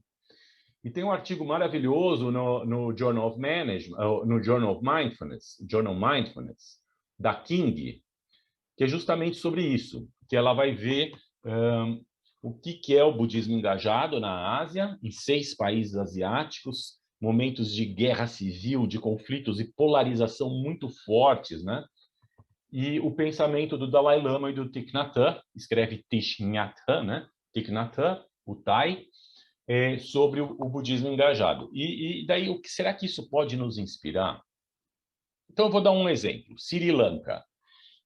E tem um artigo maravilhoso no Journal of Management, no Journal of Mindfulness, Journal Mindfulness, da King, que é justamente sobre isso, que ela vai ver o que é o budismo engajado na Ásia, em 6 países asiáticos, momentos de guerra civil, de conflitos e polarização muito fortes, né? E o pensamento do Dalai Lama e do Thich Nhat Hanh, escreve Thich Nhat Hanh, né? Thich Nhat Hanh, o Thai, sobre o budismo engajado. E daí, o que será que isso pode nos inspirar? Então, eu vou dar um exemplo. Sri Lanka.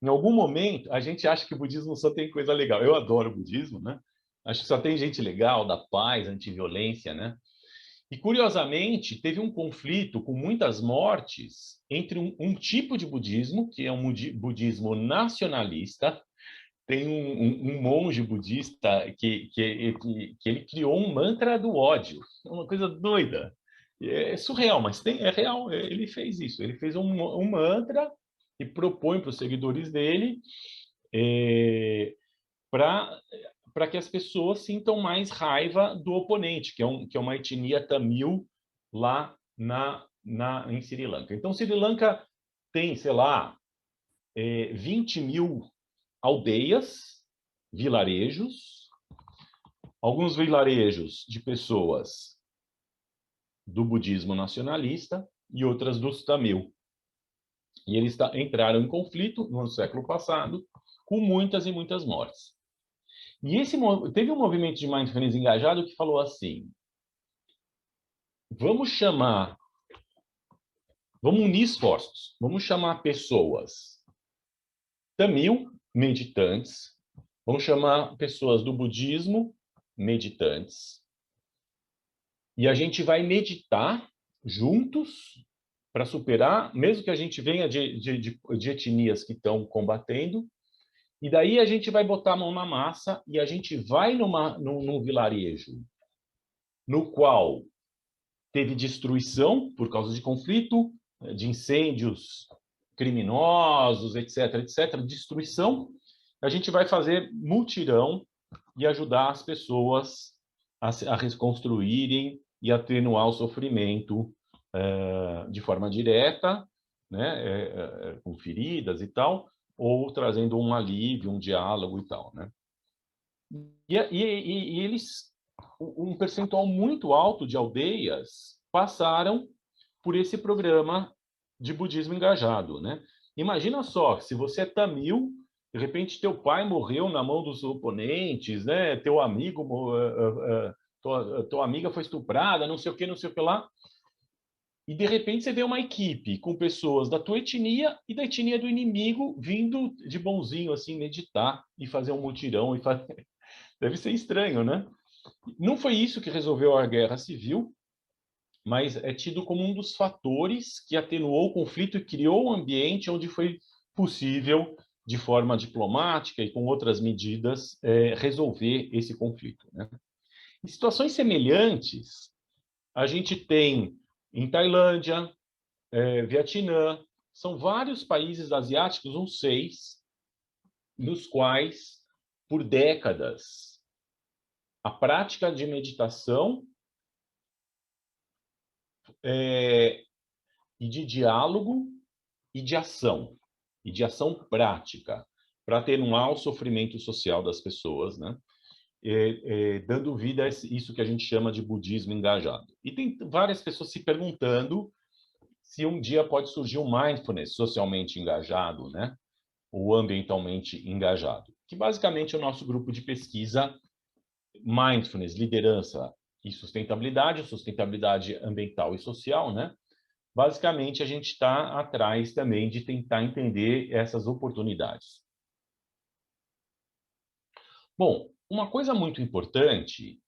Em algum momento, a gente acha que o budismo só tem coisa legal. Eu adoro o budismo, né? Acho que só tem gente legal, da paz, antiviolência, né? E, curiosamente, teve um conflito com muitas mortes entre um tipo de budismo, que é um budismo nacionalista. Tem um monge budista que ele criou um mantra do ódio. É uma coisa doida. É surreal, mas é real. Ele fez isso. Ele fez um mantra e propõe para os seguidores dele para que as pessoas sintam mais raiva do oponente, que é uma etnia tamil lá em Sri Lanka. Então, Sri Lanka tem, sei lá, 20 mil aldeias, vilarejos, alguns vilarejos de pessoas do budismo nacionalista e outras dos tamil. E eles entraram em conflito no século passado, com muitas e muitas mortes. E teve um movimento de mindfulness engajado que falou assim: vamos unir esforços, vamos chamar pessoas tamil, meditantes, vamos chamar pessoas do budismo, meditantes, e a gente vai meditar juntos para superar, mesmo que a gente venha de etnias que estão combatendo, e daí a gente vai botar a mão na massa e a gente vai num vilarejo no qual teve destruição por causa de conflito, de incêndios criminosos, etc., etc., destruição. A gente vai fazer mutirão e ajudar as pessoas a reconstruírem e atenuar o sofrimento de forma direta, né, com feridas e tal, ou trazendo um alívio, um diálogo e tal, né? E eles, um percentual muito alto de aldeias passaram por esse programa de budismo engajado, né? Imagina só, se você é tamil, de repente teu pai morreu na mão dos oponentes, né? Teu amigo, tua amiga foi estuprada, não sei o que lá. E de repente você vê uma equipe com pessoas da tua etnia e da etnia do inimigo vindo de bonzinho assim meditar e fazer um mutirão e fazer... Deve ser estranho, né? Não foi isso que resolveu a guerra civil, mas é tido como um dos fatores que atenuou o conflito e criou um ambiente onde foi possível, de forma diplomática e com outras medidas, resolver esse conflito, né? Em situações semelhantes, a gente tem em Tailândia, Vietnã, são vários países asiáticos, uns 6, nos quais, por décadas, a prática de meditação e de diálogo e de ação prática, para atenuar o sofrimento social das pessoas, né? dando vida a isso que a gente chama de budismo engajado. E tem várias pessoas se perguntando se um dia pode surgir um mindfulness socialmente engajado, né? Ou ambientalmente engajado, que basicamente é o nosso grupo de pesquisa mindfulness, liderança e sustentabilidade ambiental e social, né? Basicamente, a gente está atrás também de tentar entender essas oportunidades. Bom, uma coisa muito importante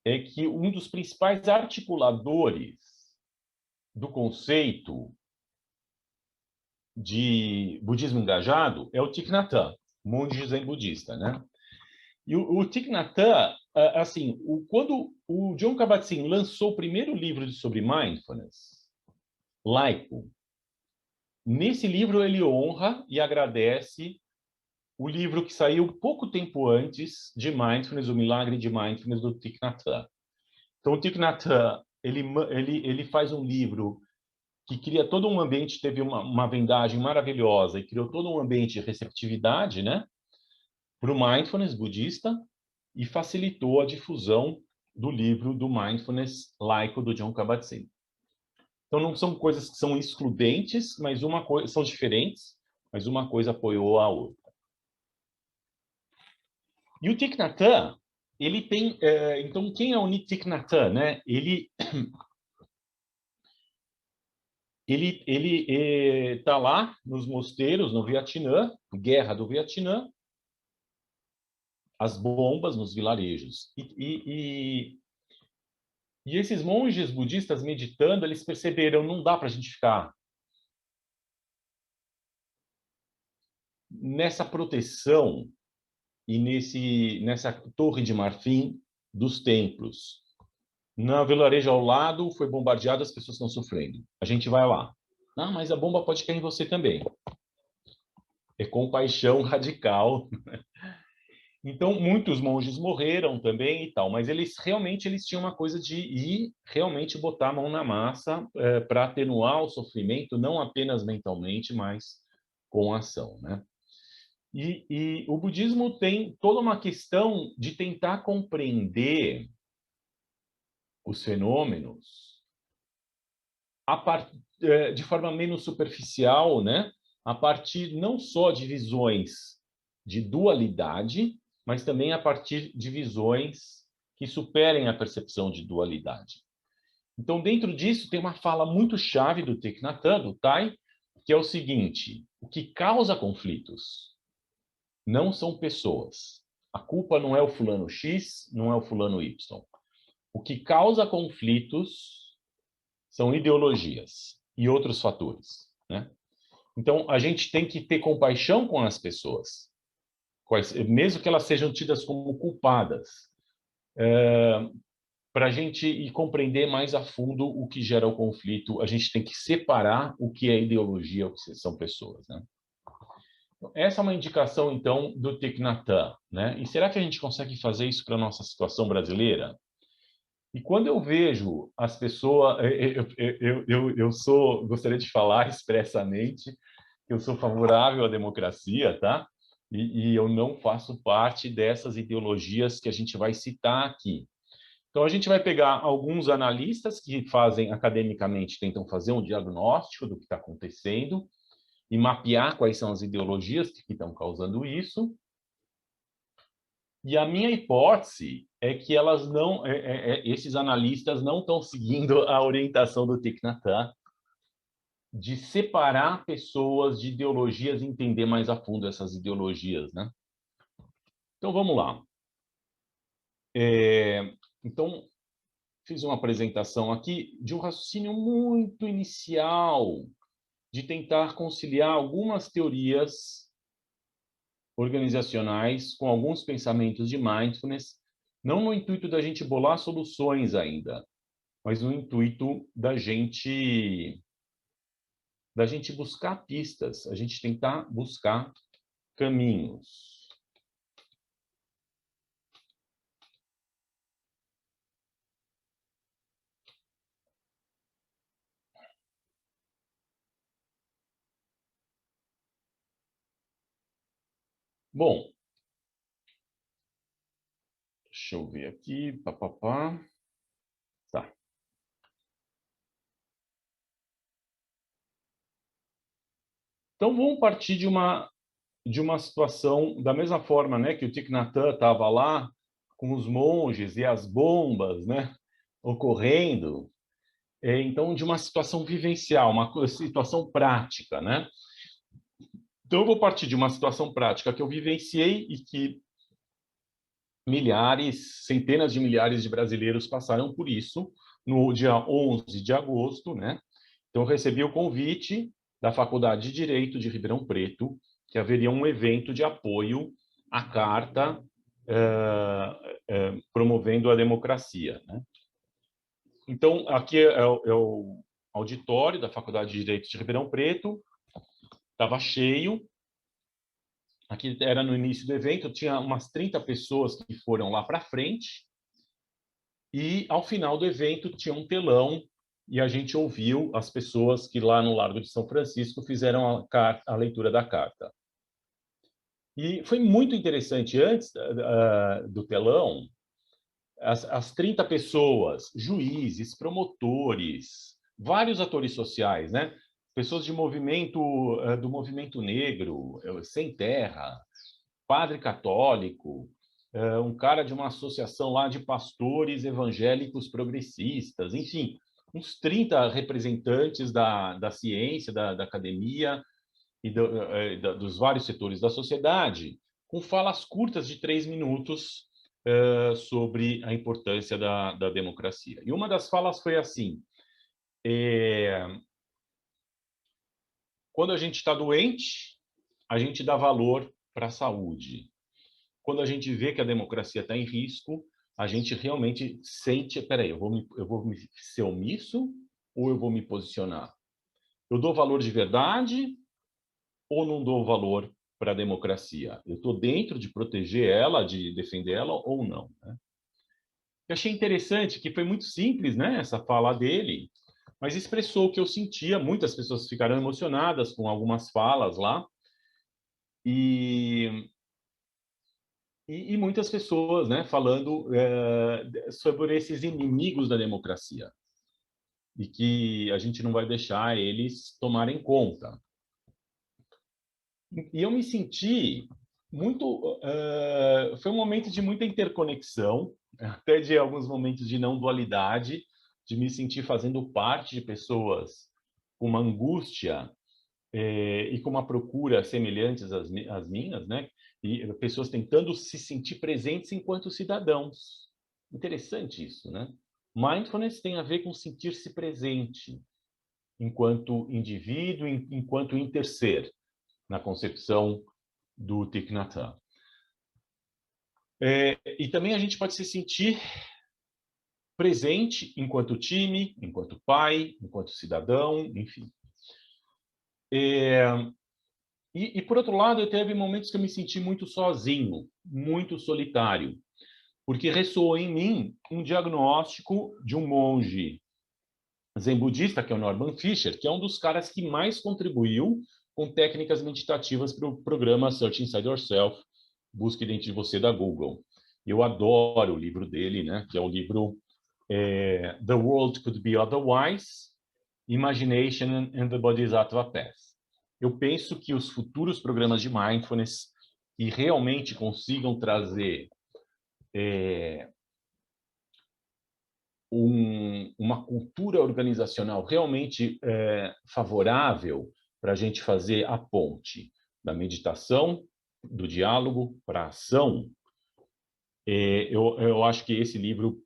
é que um dos principais articuladores do conceito de budismo engajado é o Thich Nhat Hanh, monge zen budista, né? E o Thich Nhat Hanh, assim, quando o Jon Kabat-Zinn lançou o primeiro livro sobre mindfulness, laico, nesse livro ele honra e agradece o livro que saiu pouco tempo antes de Mindfulness, O Milagre de Mindfulness, do Thich Nhat Hanh. Então, o Thich Nhat Hanh, ele faz um livro que cria todo um ambiente, teve uma vendagem maravilhosa e criou todo um ambiente de receptividade, né, para o mindfulness budista e facilitou a difusão do livro do mindfulness laico do Jon Kabat-Zinn. Então, não são coisas que são excludentes, mas são diferentes, mas uma coisa apoiou a outra. E o Thich Nhat Hanh, ele tem... então, quem é o Thich Nhat Hanh, né? Ele está lá nos mosteiros, no Vietnã, guerra do Vietnã, as bombas nos vilarejos. E esses monges budistas meditando, eles perceberam, não dá para a gente ficar nessa proteção e nessa torre de marfim dos templos. No vilarejo ao lado foi bombardeado, as pessoas estão sofrendo. A gente vai lá. Ah, mas a bomba pode cair em você também. É compaixão radical. Então, muitos monges morreram também e tal, mas eles tinham uma coisa de ir realmente botar a mão na massa para atenuar o sofrimento, não apenas mentalmente, mas com ação, né? E o budismo tem toda uma questão de tentar compreender os fenômenos de forma menos superficial, né? A partir não só de visões de dualidade, mas também a partir de visões que superem a percepção de dualidade. Então, dentro disso, tem uma fala muito chave do Thich Nhat Hanh, do Thai, que é o seguinte: o que causa conflitos não são pessoas. A culpa não é o fulano X, não é o fulano Y. O que causa conflitos são ideologias e outros fatores, né? Então, a gente tem que ter compaixão com as pessoas, mesmo que elas sejam tidas como culpadas, para a gente ir compreender mais a fundo o que gera o conflito. A gente tem que separar o que é ideologia, o que são pessoas, né? Essa é uma indicação, então, do Thich Nhat Hanh, né? E será que a gente consegue fazer isso para a nossa situação brasileira? E quando eu vejo as pessoas, gostaria de falar expressamente que eu sou favorável à democracia, tá? E eu não faço parte dessas ideologias que a gente vai citar aqui. Então, a gente vai pegar alguns analistas que fazem academicamente, tentam fazer um diagnóstico do que está acontecendo e mapear quais são as ideologias que estão causando isso. E a minha hipótese é que esses analistas não estão seguindo a orientação do Thich Nhat Hanh de separar pessoas de ideologias e entender mais a fundo essas ideologias, né? Então, vamos lá. Então, fiz uma apresentação aqui de um raciocínio muito inicial de tentar conciliar algumas teorias organizacionais com alguns pensamentos de mindfulness, não no intuito da gente bolar soluções ainda, mas no intuito da gente buscar pistas, a gente tentar buscar caminhos. Bom, Deixa eu ver aqui. Papapá. Tá. Então, vamos partir de uma situação, da mesma forma, né, que o Thich Nhat Hanh estava lá, com os monges e as bombas, né, ocorrendo. Então, de uma situação vivencial, uma situação prática, né? Então, eu vou partir de uma situação prática que eu vivenciei e que milhares, centenas de milhares de brasileiros passaram por isso no dia 11 de agosto, né? Então, eu recebi o convite da Faculdade de Direito de Ribeirão Preto, que haveria um evento de apoio à Carta promovendo a democracia, né? Então, aqui é o auditório da Faculdade de Direito de Ribeirão Preto, estava cheio. Aqui era no início do evento, tinha umas 30 pessoas que foram lá para frente, e ao final do evento tinha um telão, e a gente ouviu as pessoas que lá no Largo de São Francisco fizeram a leitura da carta. E foi muito interessante, antes do telão, as 30 pessoas, juízes, promotores, vários atores sociais, né? Pessoas de do movimento negro, Sem Terra, padre católico, um cara de uma associação lá de pastores evangélicos progressistas, enfim, uns 30 representantes da ciência, da academia e dos vários setores da sociedade, com falas curtas de 3 minutos sobre a importância da democracia. E uma das falas foi assim: quando a gente está doente, a gente dá valor para a saúde. Quando a gente vê que a democracia está em risco, a gente realmente sente, peraí, eu vou ser omisso ou eu vou me posicionar? Eu dou valor de verdade ou não dou valor para a democracia? Eu estou dentro de proteger ela, de defender ela ou não? Né? Eu achei interessante que foi muito simples, né, essa fala dele, mas expressou o que eu sentia. Muitas pessoas ficaram emocionadas com algumas falas lá, e muitas pessoas, né, falando sobre esses inimigos da democracia e que a gente não vai deixar eles tomarem conta. E eu me senti muito... foi um momento de muita interconexão, até de alguns momentos de não dualidade, de me sentir fazendo parte de pessoas com uma angústia e com uma procura semelhantes às minhas, né? E pessoas tentando se sentir presentes enquanto cidadãos. Interessante isso, né? Mindfulness tem a ver com sentir-se presente enquanto indivíduo, enquanto interser, na concepção do Thich Nhat Hanh. E também a gente pode se sentir presente enquanto time, enquanto pai, enquanto cidadão, enfim. E, por outro lado, teve momentos que eu me senti muito sozinho, muito solitário, porque ressoou em mim um diagnóstico de um monge zen budista, que é o Norman Fischer, que é um dos caras que mais contribuiu com técnicas meditativas para o programa Search Inside Yourself, Busque Dentro de Você, da Google. Eu adoro o livro dele, né, que é o livro The World Could Be Otherwise, Imagination and the Bodhisattva Path. Eu penso que os futuros programas de mindfulness que realmente consigam trazer uma cultura organizacional realmente favorável para a gente fazer a ponte da meditação, do diálogo para a ação. Eu acho que esse livro,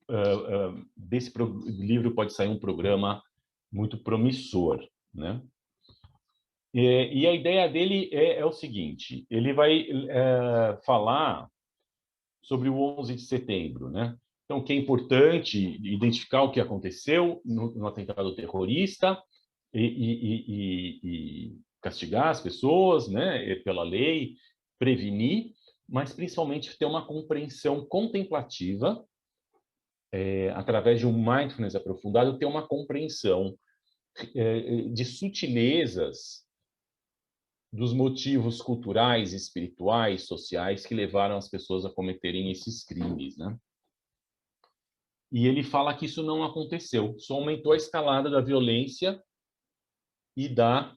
desse livro pode sair um programa muito promissor, né? E a ideia dele é o seguinte: ele vai falar sobre o 11 de setembro, né? Então, que é importante identificar o que aconteceu no atentado terrorista e castigar as pessoas, né, pela lei, prevenir, mas principalmente ter uma compreensão contemplativa, através de um mindfulness aprofundado, ter uma compreensão de sutilezas dos motivos culturais, espirituais, sociais que levaram as pessoas a cometerem esses crimes, né? E ele fala que isso não aconteceu, só aumentou a escalada da violência e da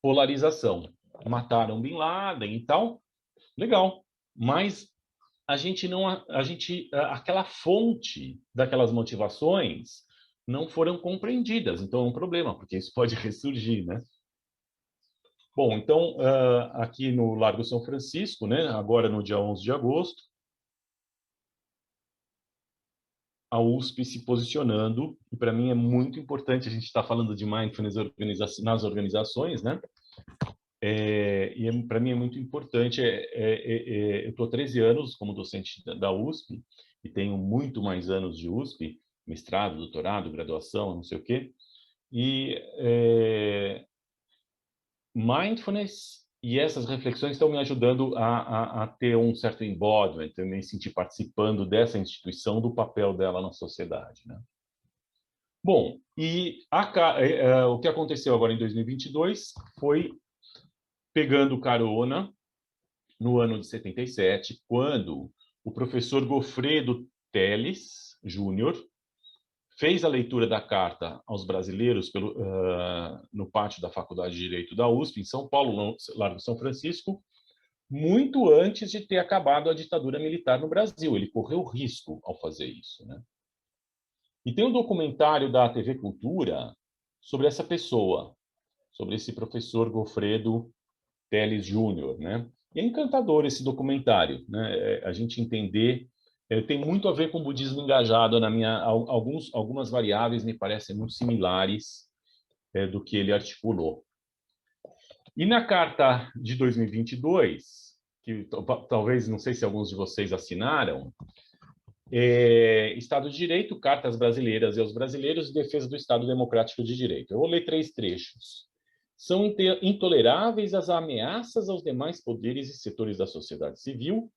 polarização. Mataram Bin Laden e tal, legal. Mas aquela fonte daquelas motivações não foram compreendidas. Então é um problema, porque isso pode ressurgir, né? Bom, então aqui no Largo São Francisco, né? Agora no dia 11 de agosto, a USP se posicionando, e para mim é muito importante a gente estar falando de mindfulness nas organizações, né? Para mim é muito importante. Eu estou há 13 anos como docente da USP e tenho muito mais anos de USP, mestrado, doutorado, graduação, não sei o quê. E mindfulness e essas reflexões estão me ajudando a ter um certo embodiment, eu me sentir participando dessa instituição, do papel dela na sociedade, né? Bom, e o que aconteceu agora em 2022 foi pegando carona no ano de 77, quando o professor Goffredo Teles Júnior fez a leitura da carta aos brasileiros no pátio da Faculdade de Direito da USP, em São Paulo, no Largo São Francisco, muito antes de ter acabado a ditadura militar no Brasil. Ele correu risco ao fazer isso, né? E tem um documentário da TV Cultura sobre essa pessoa, sobre esse professor Goffredo Teles Júnior, né? E é encantador esse documentário, né? A gente entender, tem muito a ver com o budismo engajado. Algumas variáveis me parecem muito similares do que ele articulou. E na carta de 2022, que talvez, não sei se alguns de vocês assinaram, Estado de Direito, Cartas Brasileiras e aos Brasileiros e Defesa do Estado Democrático de Direito. Eu vou ler 3 trechos. São intoleráveis as ameaças aos demais poderes e setores da sociedade civil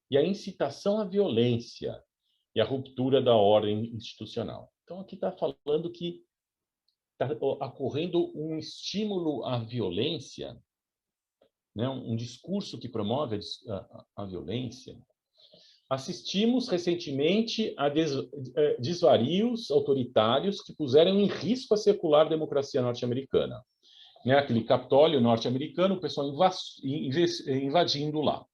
e a incitação à violência e a ruptura da ordem institucional. Então, aqui está falando que está ocorrendo um estímulo à violência, né? Um discurso que promove a violência. Assistimos recentemente a desvarios autoritários que puseram em risco a secular democracia norte-americana. Né, aquele Capitólio norte-americano, o pessoal invadindo lá.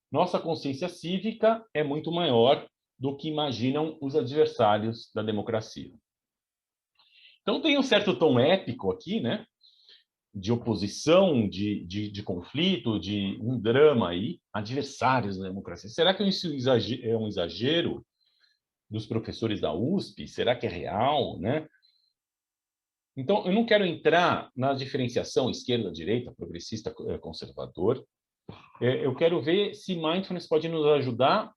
Nossa consciência cívica é muito maior do que imaginam os adversários da democracia. Então tem um certo tom épico aqui, né? De oposição, de conflito, de um drama aí, adversários da democracia. Será que isso é um exagero dos professores da USP? Será que é real, né? Então, eu não quero entrar na diferenciação esquerda-direita, progressista, conservador. Eu quero ver se mindfulness pode nos ajudar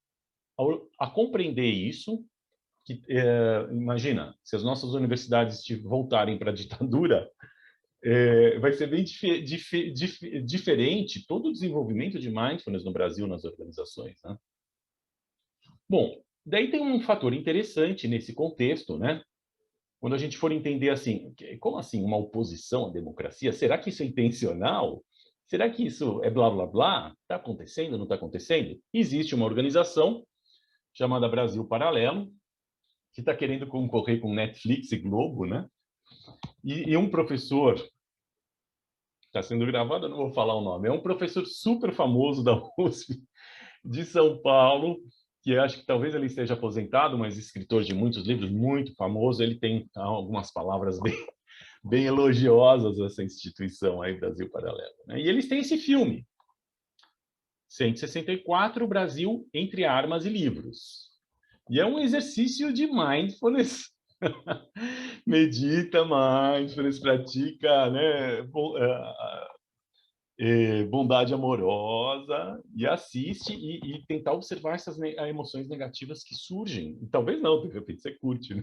a compreender isso. Imagina, se as nossas universidades voltarem para a ditadura, vai ser bem diferente todo o desenvolvimento de mindfulness no Brasil, nas organizações, né? Bom, daí tem um fator interessante nesse contexto, né? Quando a gente for entender assim, como assim uma oposição à democracia? Será que isso é intencional? Será que isso é blá, blá, blá? Está acontecendo, não está acontecendo? Existe uma organização chamada Brasil Paralelo, que está querendo concorrer com Netflix e Globo, né? E um professor, está sendo gravado, eu não vou falar o nome, é um professor super famoso da USP, de São Paulo, que acho que talvez ele esteja aposentado, mas escritor de muitos livros, muito famoso. Ele tem algumas palavras bem elogiosas a essa instituição aí, Brasil Paralelo, né? E eles têm esse filme, 164, Brasil entre armas e livros. E é um exercício de mindfulness. Medita mindfulness, pratica, né, bondade amorosa, e assiste e tentar observar essas emoções negativas que surgem. E talvez não, de repente você curte, né?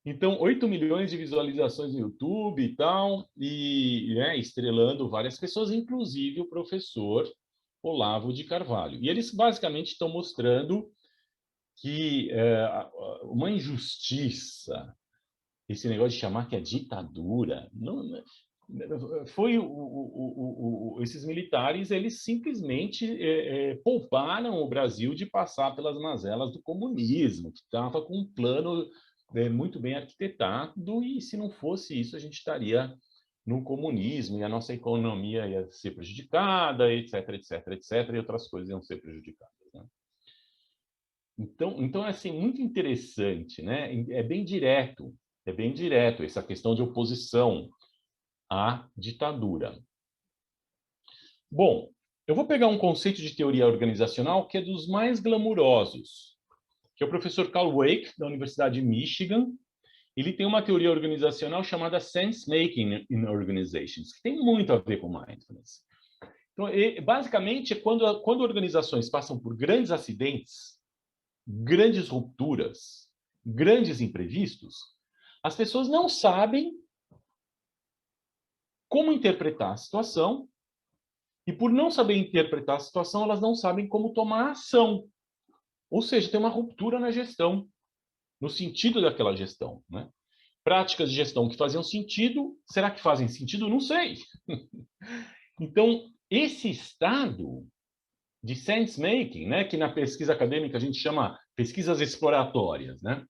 Então, 8 milhões de visualizações no YouTube e tal, e né, estrelando várias pessoas, inclusive o professor Olavo de Carvalho. E eles basicamente estão mostrando que uma injustiça, esse negócio de chamar que é ditadura, não, esses militares, eles simplesmente pouparam o Brasil de passar pelas mazelas do comunismo, que estava com um plano muito bem arquitetado, e se não fosse isso, a gente estaria no comunismo, e a nossa economia ia ser prejudicada, etc, etc, etc, e outras coisas iam ser prejudicadas, né? Então é assim, muito interessante, né? É bem direto essa questão de oposição à ditadura. Bom, eu vou pegar um conceito de teoria organizacional que é dos mais glamurosos, que é o professor Carl Wake, da Universidade de Michigan. Ele tem uma teoria organizacional chamada Sense Making in Organizations, que tem muito a ver com mindfulness. Então, basicamente, quando organizações passam por grandes acidentes, grandes rupturas, grandes imprevistos, as pessoas não sabem como interpretar a situação, e por não saber interpretar a situação, elas não sabem como tomar ação. Ou seja, tem uma ruptura na gestão, no sentido daquela gestão, né? Práticas de gestão que faziam sentido, será que fazem sentido? Não sei. Então, esse estado de sense-making, né, que na pesquisa acadêmica a gente chama pesquisas exploratórias, né,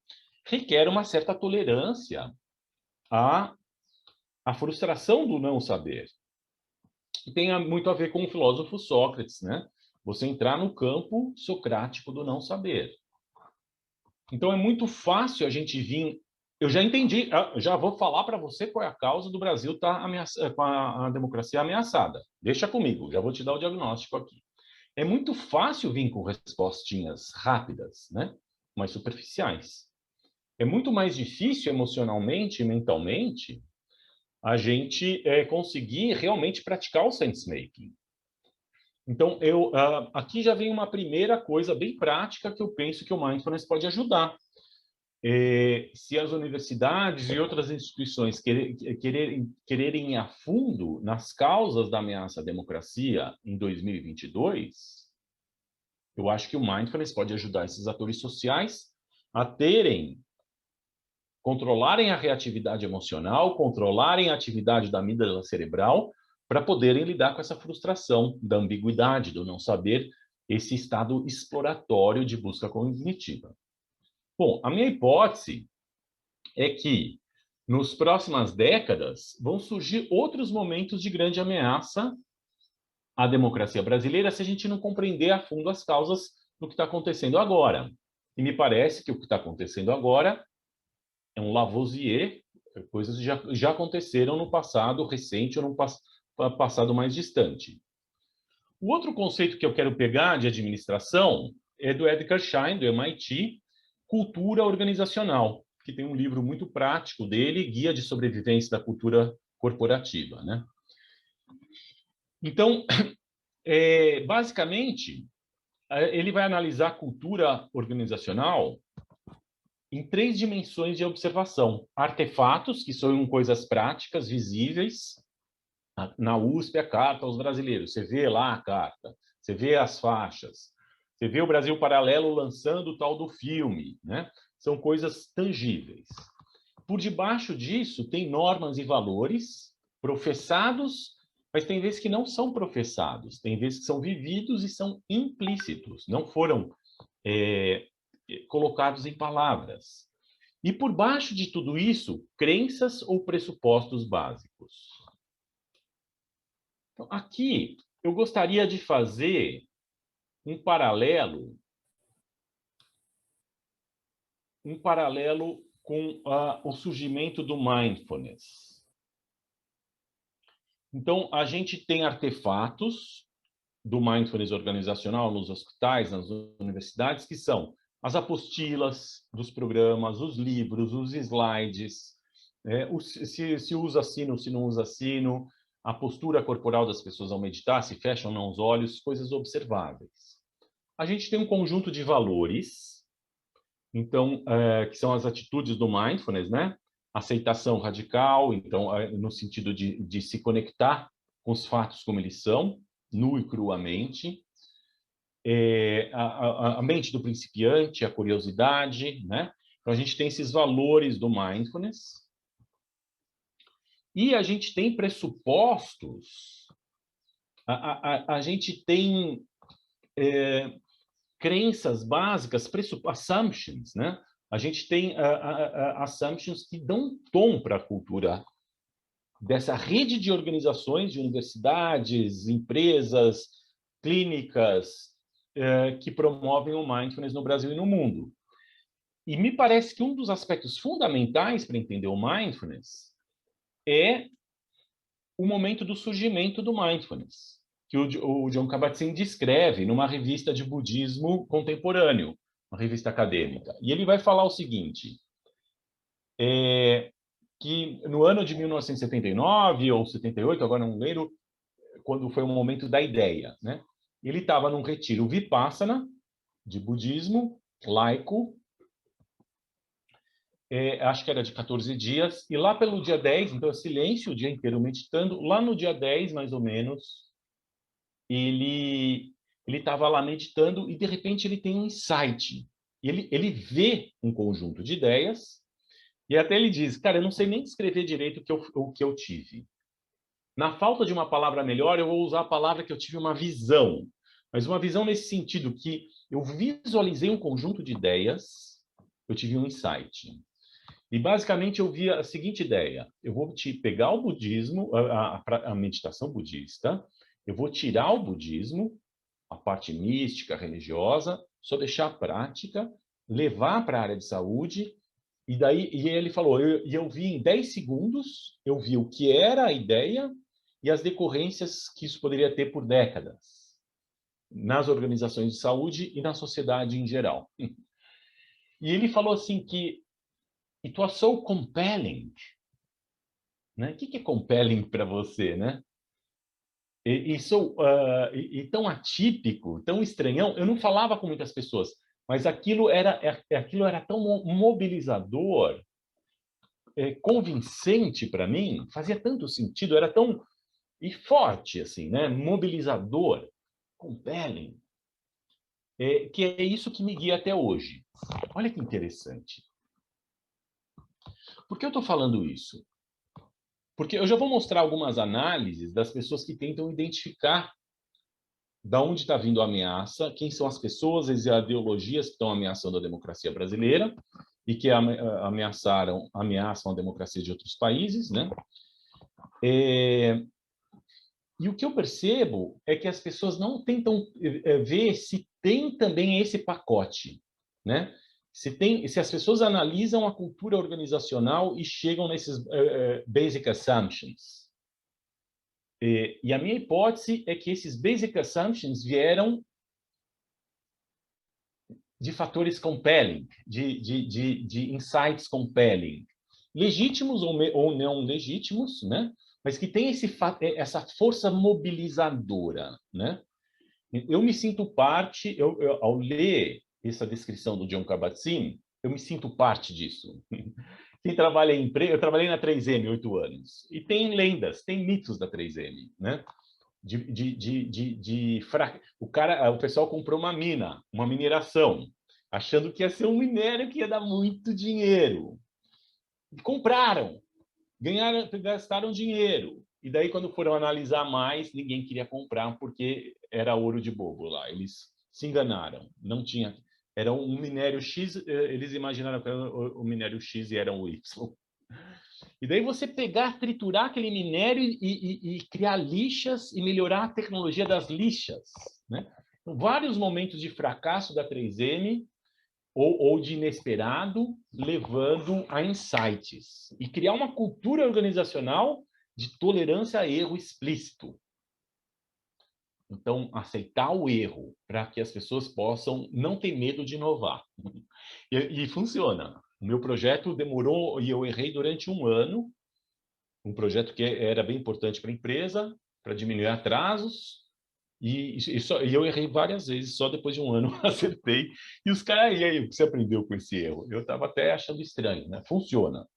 requer uma certa tolerância à frustração do não saber. E tem muito a ver com o filósofo Sócrates, né? Você entrar no campo socrático do não saber. Então é muito fácil a gente vir. Eu já entendi, já vou falar para você qual é a causa do Brasil estar com a democracia ameaçada. Deixa comigo, já vou te dar o diagnóstico aqui. É muito fácil vir com respostinhas rápidas, né? Mas superficiais. É muito mais difícil emocionalmente e mentalmente a gente conseguir realmente praticar o sense-making. Então, aqui já vem uma primeira coisa bem prática que eu penso que o mindfulness pode ajudar. Se as universidades e outras instituições quererem ir a fundo nas causas da ameaça à democracia em 2022, eu acho que o mindfulness pode ajudar esses atores sociais a controlarem a reatividade emocional, controlarem a atividade da amígdala cerebral, para poderem lidar com essa frustração da ambiguidade, do não saber, esse estado exploratório de busca cognitiva. Bom, a minha hipótese é que, nos próximas décadas, vão surgir outros momentos de grande ameaça à democracia brasileira se a gente não compreender a fundo as causas do que está acontecendo agora. E me parece que o que está acontecendo agora é um Lavoisier, coisas que já aconteceram no passado recente ou no passado mais distante. O outro conceito que eu quero pegar de administração é do Edgar Schein, do MIT, Cultura Organizacional, que tem um livro muito prático dele, Guia de Sobrevivência da Cultura Corporativa, né? Então, basicamente, ele vai analisar a cultura organizacional em 3 dimensões de observação. Artefatos, que são coisas práticas, visíveis. Na USP, a carta aos brasileiros. Você vê lá a carta, você vê as faixas, você vê o Brasil Paralelo lançando o tal do filme, né? São coisas tangíveis. Por debaixo disso, tem normas e valores professados, mas tem vezes que não são professados, tem vezes que são vividos e são implícitos, não foram colocados em palavras. E por baixo de tudo isso, crenças ou pressupostos básicos. Então, aqui, eu gostaria de fazer um paralelo com o surgimento do mindfulness. Então, a gente tem artefatos do mindfulness organizacional nos hospitais, nas universidades, que são as apostilas dos programas, os livros, os slides, se usa sino, se não usa sino, a postura corporal das pessoas ao meditar, se fecham ou não os olhos, coisas observáveis. A gente tem um conjunto de valores, então, que são as atitudes do mindfulness, né? Aceitação radical, então, no sentido de se conectar com os fatos como eles são, nu e cruamente. A mente do principiante, a curiosidade, né? Então, a gente tem esses valores do mindfulness. E a gente tem pressupostos, a gente tem crenças básicas, assumptions, né? A gente tem assumptions que dão tom para a cultura dessa rede de organizações, de universidades, empresas, clínicas, que promovem o mindfulness no Brasil e no mundo. E me parece que um dos aspectos fundamentais para entender o mindfulness é o momento do surgimento do mindfulness, que o Jon Kabat-Zinn descreve numa revista de budismo contemporâneo, uma revista acadêmica. E ele vai falar o seguinte, que no ano de 1979 ou 78, agora não lembro, quando foi o momento da ideia, né? Ele estava num retiro Vipassana, de budismo, laico, acho que era de 14 dias, e lá pelo dia 10, então silêncio o dia inteiro meditando, lá no dia 10, mais ou menos, ele estava lá meditando e, de repente, ele tem um insight. Ele vê um conjunto de ideias e até ele diz, cara, eu não sei nem descrever direito o que eu tive. Na falta de uma palavra melhor, eu vou usar a palavra que eu tive uma visão. Mas uma visão nesse sentido, que eu visualizei um conjunto de ideias, eu tive um insight. E, basicamente, eu vi a seguinte ideia. Eu vou te pegar o budismo, a meditação budista, eu vou tirar o budismo, a parte mística, religiosa, só deixar a prática, levar para a área de saúde, e ele falou, eu vi em 10 segundos, eu vi o que era a ideia e as decorrências que isso poderia ter por décadas, nas organizações de saúde e na sociedade em geral. E ele falou assim que it was so compelling. Né? O que é compelling para você, né? E tão atípico, tão estranhão. Eu não falava com muitas pessoas, mas aquilo era tão mobilizador, convincente para mim, fazia tanto sentido, era tão e forte assim, né? Mobilizador, compelling, que é isso que me guia até hoje. Olha que interessante. Por que eu estou falando isso? Porque eu já vou mostrar algumas análises das pessoas que tentam identificar da onde está vindo a ameaça, quem são as pessoas, as ideologias que estão ameaçando a democracia brasileira e que ameaçam a democracia de outros países, né? E o que eu percebo é que as pessoas não tentam ver se tem também esse pacote, né? Se as pessoas analisam a cultura organizacional e chegam nesses basic assumptions. E a minha hipótese é que esses basic assumptions vieram de fatores compelling, de insights compelling, legítimos ou não legítimos, né? Mas que tem essa força mobilizadora, né? Eu me sinto parte, ao ler essa descrição do Jon Kabat-Zinn, eu me sinto parte disso. Quem trabalha em empresa, eu trabalhei na 3M 8 anos, e tem lendas, tem mitos da 3M, né? O pessoal comprou uma mina, uma mineração, achando que ia ser um minério que ia dar muito dinheiro. Compraram, gastaram dinheiro. E daí, quando foram analisar mais, ninguém queria comprar porque era ouro de bobo lá. Eles se enganaram. Não tinha. Era um minério X, eles imaginaram que era o minério X e era o Y. E daí você pegar, triturar aquele minério e criar lixas e melhorar a tecnologia das lixas, né? Então, vários momentos de fracasso da 3M ou de inesperado, levando a insights. E criar uma cultura organizacional de tolerância a erro explícito. Então, aceitar o erro para que as pessoas possam não ter medo de inovar. E funciona. O meu projeto demorou, e eu errei durante um ano, um projeto que era bem importante para a empresa, para diminuir atrasos, e eu errei várias vezes, só depois de um ano acertei. E os caras, e aí, o que você aprendeu com esse erro? Eu estava até achando estranho, né? Funciona.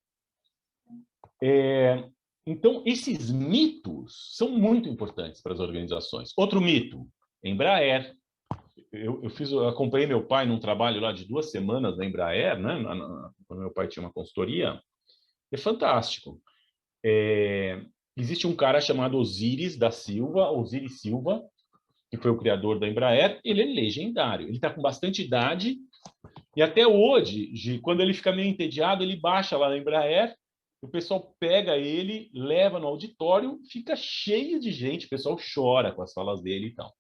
Então, esses mitos são muito importantes para as organizações. Outro mito, Embraer. Eu acompanhei meu pai num trabalho lá de 2 semanas na Embraer, né? Quando meu pai tinha uma consultoria. É fantástico. Existe um cara chamado Osiris Silva, que foi o criador da Embraer. Ele é legendário. Ele está com bastante idade e até hoje, quando ele fica meio entediado, ele baixa lá na Embraer, o pessoal pega ele, leva no auditório, fica cheio de gente, o pessoal chora com as falas dele e tal.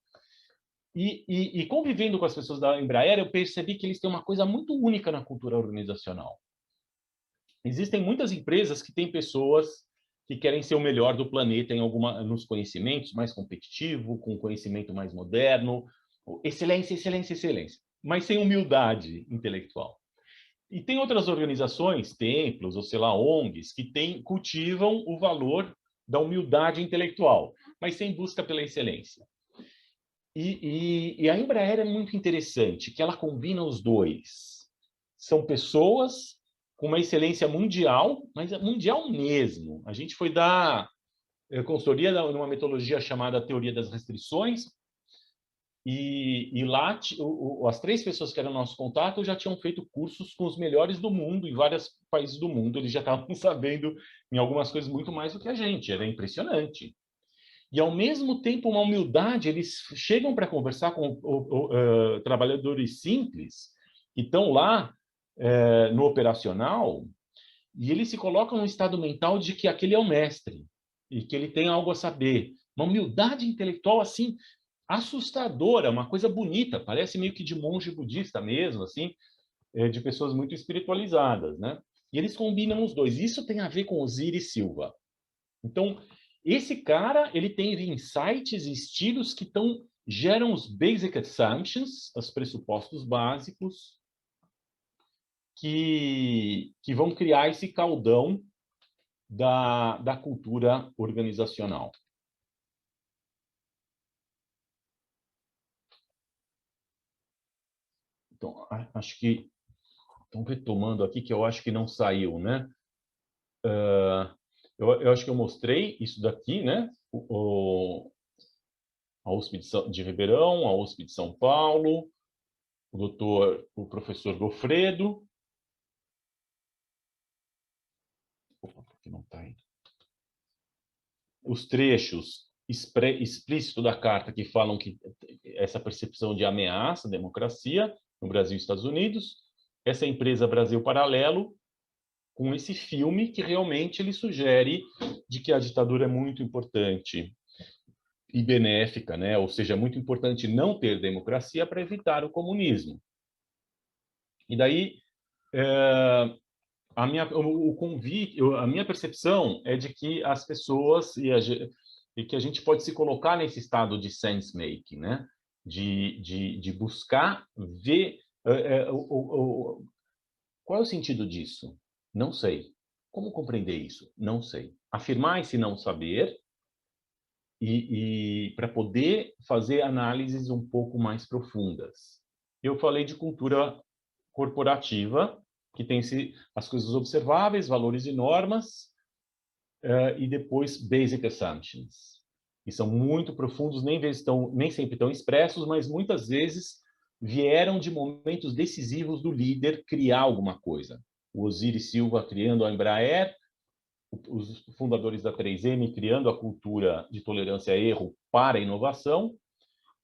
E convivendo com as pessoas da Embraer, eu percebi que eles têm uma coisa muito única na cultura organizacional. Existem muitas empresas que têm pessoas que querem ser o melhor do planeta nos conhecimentos, mais competitivo, com conhecimento mais moderno, excelência, excelência, excelência, mas sem humildade intelectual. E tem outras organizações, templos, ou sei lá, ONGs, que cultivam o valor da humildade intelectual, mas sem busca pela excelência. E a Embraer é muito interessante, que ela combina os dois. São pessoas com uma excelência mundial, mas mundial mesmo. A gente foi dar consultoria numa metodologia chamada Teoria das Restrições, e lá as 3 pessoas que eram nosso contato já tinham feito cursos com os melhores do mundo, em vários países do mundo. Eles já estavam sabendo em algumas coisas muito mais do que a gente. Era impressionante. E, ao mesmo tempo, uma humildade. Eles chegam para conversar com trabalhadores simples que estão lá no operacional, e eles se colocam num estado mental de que aquele é o mestre e que ele tem algo a saber. Uma humildade intelectual assim assustadora, uma coisa bonita, parece meio que de monge budista mesmo, assim, de pessoas muito espiritualizadas, né? E eles combinam os dois. Isso tem a ver com Osiris Silva. Então, esse cara, ele tem insights e estilos que geram os basic assumptions, os pressupostos básicos, que vão criar esse caldão da cultura organizacional. Então, acho que... Estão retomando aqui, que eu acho que não saiu, né? Eu acho que eu mostrei isso daqui, né? A USP de Ribeirão, a USP de São Paulo, o professor Gofredo. Opa, por que não está aí? Os trechos explícitos da carta que falam que essa percepção de ameaça à democracia no Brasil e Estados Unidos, essa empresa Brasil Paralelo, com esse filme que realmente ele sugere de que a ditadura é muito importante e benéfica, né? Ou seja, é muito importante não ter democracia para evitar o comunismo. E daí, a minha percepção é de que as pessoas e que a gente pode se colocar nesse estado de sense making, né? De buscar ver qual é o sentido disso? Não sei. Como compreender isso? Não sei. Afirmar esse não saber e para poder fazer análises um pouco mais profundas. Eu falei de cultura corporativa, que tem as coisas observáveis, valores e normas, e depois basic assumptions, que são muito profundos, nem sempre estão expressos, mas muitas vezes vieram de momentos decisivos do líder criar alguma coisa. O Osiris Silva criando a Embraer, os fundadores da 3M criando a cultura de tolerância a erro para a inovação,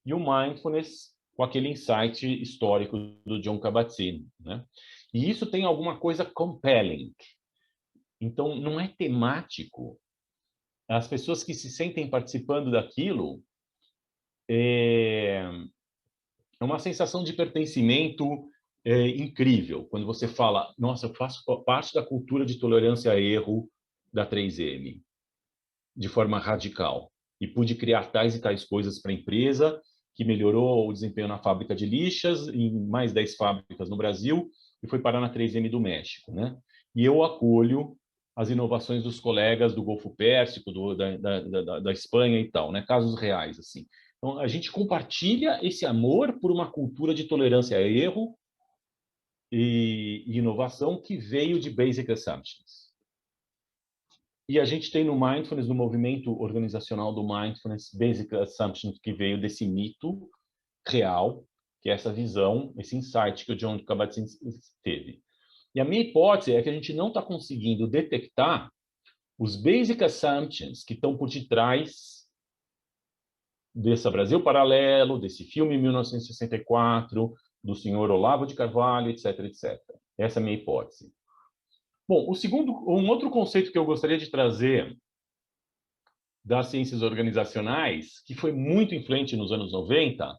e o Mindfulness com aquele insight histórico do John Kabat-Zinn, né? E isso tem alguma coisa compelling. Então, não é temático. As pessoas que se sentem participando daquilo é uma sensação de pertencimento incrível. Quando você fala, nossa, eu faço parte da cultura de tolerância a erro da 3M, de forma radical. E pude criar tais e tais coisas para a empresa, que melhorou o desempenho na fábrica de lixas, em mais 10 fábricas no Brasil, e foi parar na 3M do México, né? E eu acolho as inovações dos colegas do Golfo Pérsico, da Espanha e tal, né? Casos reais, assim. Então, a gente compartilha esse amor por uma cultura de tolerância a erro e inovação que veio de Basic Assumptions. E a gente tem no Mindfulness, no movimento organizacional do Mindfulness, Basic Assumptions, que veio desse mito real, que é essa visão, esse insight que o John Kabat-Zinn teve. E a minha hipótese é que a gente não está conseguindo detectar os basic assumptions que estão por detrás desse Brasil Paralelo, desse filme 1964, do senhor Olavo de Carvalho, etc, etc. Essa é a minha hipótese. Bom, um outro conceito que eu gostaria de trazer das ciências organizacionais, que foi muito influente nos anos 90,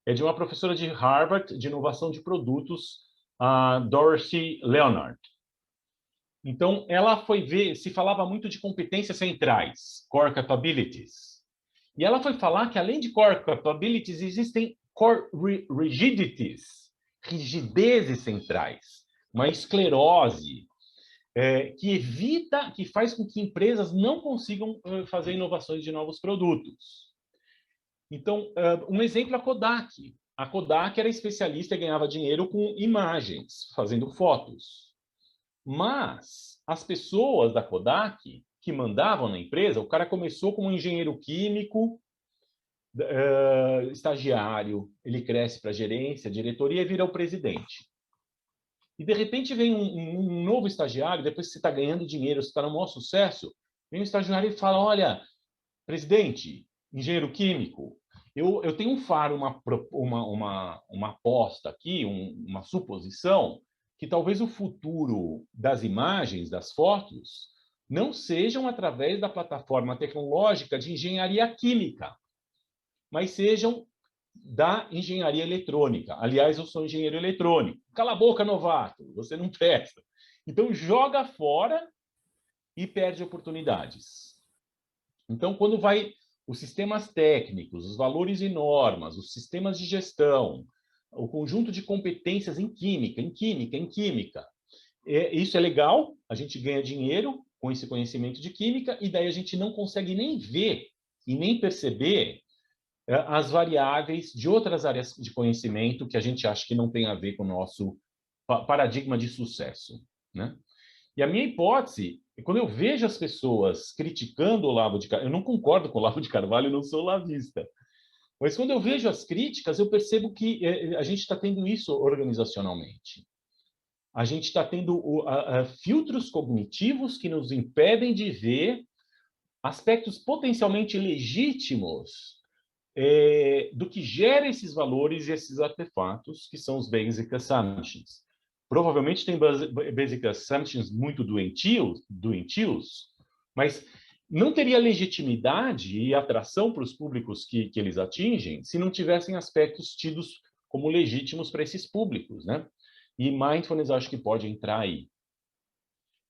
é de uma professora de Harvard de inovação de produtos, a Dorothy Leonard. Então, ela foi ver, se falava muito de competências centrais, core capabilities. E ela foi falar que, além de core capabilities, existem core rigidities, rigidezes centrais, uma esclerose, que faz com que empresas não consigam fazer inovações de novos produtos. Então, um exemplo é a Kodak. A Kodak era especialista e ganhava dinheiro com imagens, fazendo fotos. Mas as pessoas da Kodak que mandavam na empresa, o cara começou como engenheiro químico, estagiário, ele cresce para gerência, diretoria e vira o presidente. E, de repente, vem um novo estagiário, depois que você está ganhando dinheiro, você está no maior sucesso, vem um estagiário e fala, olha, presidente, engenheiro químico, eu tenho um faro, uma aposta aqui, uma suposição, que talvez o futuro das imagens, das fotos, não sejam através da plataforma tecnológica de engenharia química, mas sejam da engenharia eletrônica. Aliás, eu sou engenheiro eletrônico. Cala a boca, novato, você não presta. Então, joga fora e perde oportunidades. Então, quando vai os sistemas técnicos, os valores e normas, os sistemas de gestão, o conjunto de competências em química, isso é legal, a gente ganha dinheiro com esse conhecimento de química, e daí a gente não consegue nem ver e nem perceber as variáveis de outras áreas de conhecimento que a gente acha que não tem a ver com o nosso paradigma de sucesso, né? E a minha hipótese, quando eu vejo as pessoas criticando o Olavo de Carvalho, eu não concordo com o Olavo de Carvalho, eu não sou olavista, mas quando eu vejo as críticas, eu percebo que a gente está tendo isso organizacionalmente. A gente está tendo filtros cognitivos que nos impedem de ver aspectos potencialmente legítimos do que gera esses valores e esses artefatos, que são os basic assumptions. Provavelmente tem basic assumptions muito doentios, mas não teria legitimidade e atração para os públicos que eles atingem se não tivessem aspectos tidos como legítimos para esses públicos, né? E mindfulness acho que pode entrar aí.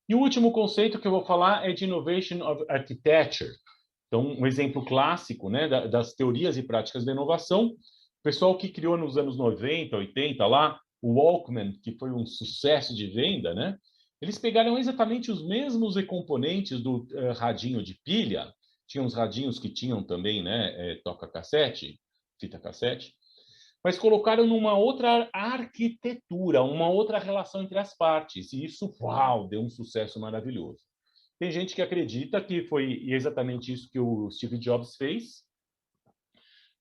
E o último conceito que eu vou falar é de Innovation of Architecture. Então, um exemplo clássico, né, das teorias e práticas da inovação, o pessoal que criou nos anos 90, 80, lá, o Walkman, que foi um sucesso de venda, né, eles pegaram exatamente os mesmos componentes do radinho de pilha, tinha uns radinhos que tinham também, né, toca-cassete, fita-cassete, mas colocaram numa outra arquitetura, uma outra relação entre as partes, e isso, uau, deu um sucesso maravilhoso. Tem gente que acredita que foi exatamente isso que o Steve Jobs fez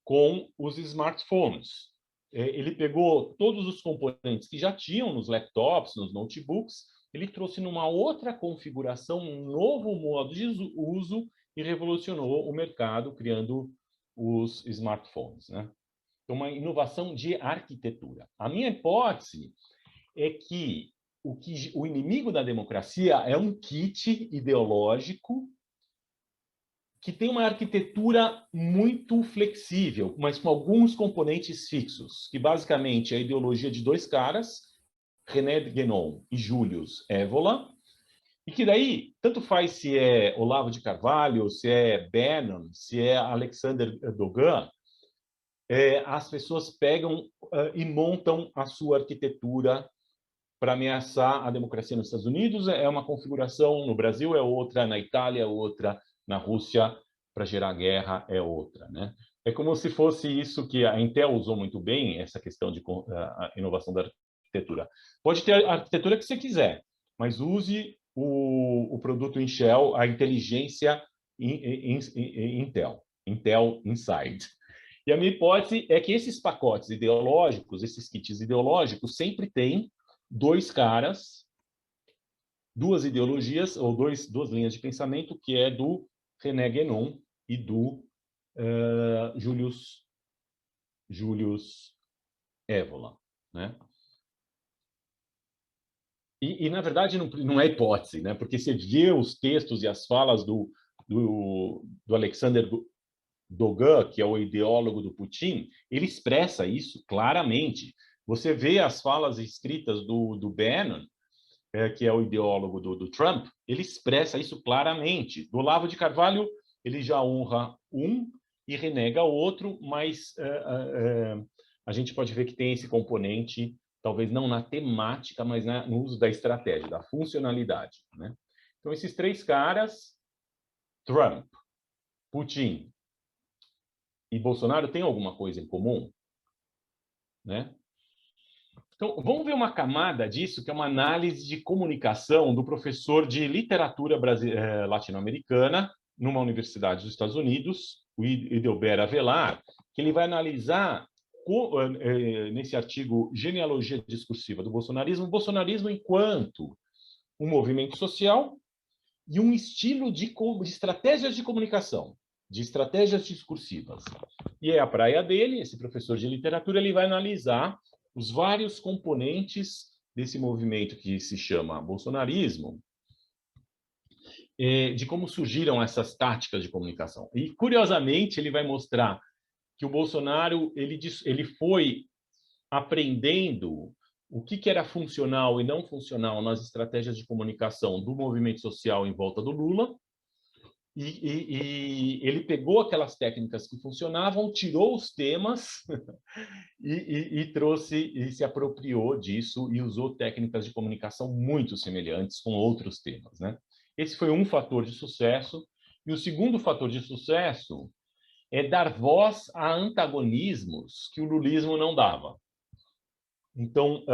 com os smartphones. Ele pegou todos os componentes que já tinham nos laptops, nos notebooks, ele trouxe numa outra configuração, um novo modo de uso e revolucionou o mercado, criando os smartphones, né? Então, uma inovação de arquitetura. A minha hipótese é que o inimigo da democracia é um kit ideológico que tem uma arquitetura muito flexível, mas com alguns componentes fixos, que basicamente é a ideologia de dois caras, René Guénon e Julius Evola, e que daí, tanto faz se é Olavo de Carvalho, se é Bannon, se é Alexander Dogan, as pessoas pegam e montam a sua arquitetura para ameaçar a democracia nos Estados Unidos, é uma configuração, no Brasil é outra, na Itália é outra, na Rússia, para gerar guerra, é outra, né? É como se fosse isso que a Intel usou muito bem, essa questão de inovação da arquitetura. Pode ter a arquitetura que você quiser, mas use o produto Intel, a inteligência Intel Inside. E a minha hipótese é que esses pacotes ideológicos, esses kits ideológicos, sempre têm dois caras duas ideologias, ou duas linhas de pensamento, que é do René Guénon e do Julius Evola, né? Na verdade, não é hipótese, né? Porque você vê os textos e as falas do Alexander Dogan, que é o ideólogo do Putin, ele expressa isso claramente. Você vê as falas escritas do Bannon, que é o ideólogo do Trump, ele expressa isso claramente. Do Olavo de Carvalho, ele já honra um e renega o outro, mas a gente pode ver que tem esse componente, talvez não na temática, mas no uso da estratégia, da funcionalidade, né? Então, esses três caras, Trump, Putin e Bolsonaro, têm alguma coisa em comum, né? Então, vamos ver uma camada disso, que é uma análise de comunicação do professor de literatura latino-americana numa universidade dos Estados Unidos, o Idelber Avelar, que ele vai analisar nesse artigo Genealogia Discursiva do Bolsonarismo, o bolsonarismo enquanto um movimento social e um estilo de estratégias de comunicação, de estratégias discursivas. E é a praia dele, esse professor de literatura, ele vai analisar os vários componentes desse movimento que se chama bolsonarismo, de como surgiram essas táticas de comunicação. E, curiosamente, ele vai mostrar que o Bolsonaro ele foi aprendendo o que era funcional e não funcional nas estratégias de comunicação do movimento social em volta do Lula, e ele pegou aquelas técnicas que funcionavam, tirou os temas e trouxe e se apropriou disso e usou técnicas de comunicação muito semelhantes com outros temas, né? Esse foi um fator de sucesso. E o segundo fator de sucesso é dar voz a antagonismos que o lulismo não dava. Então,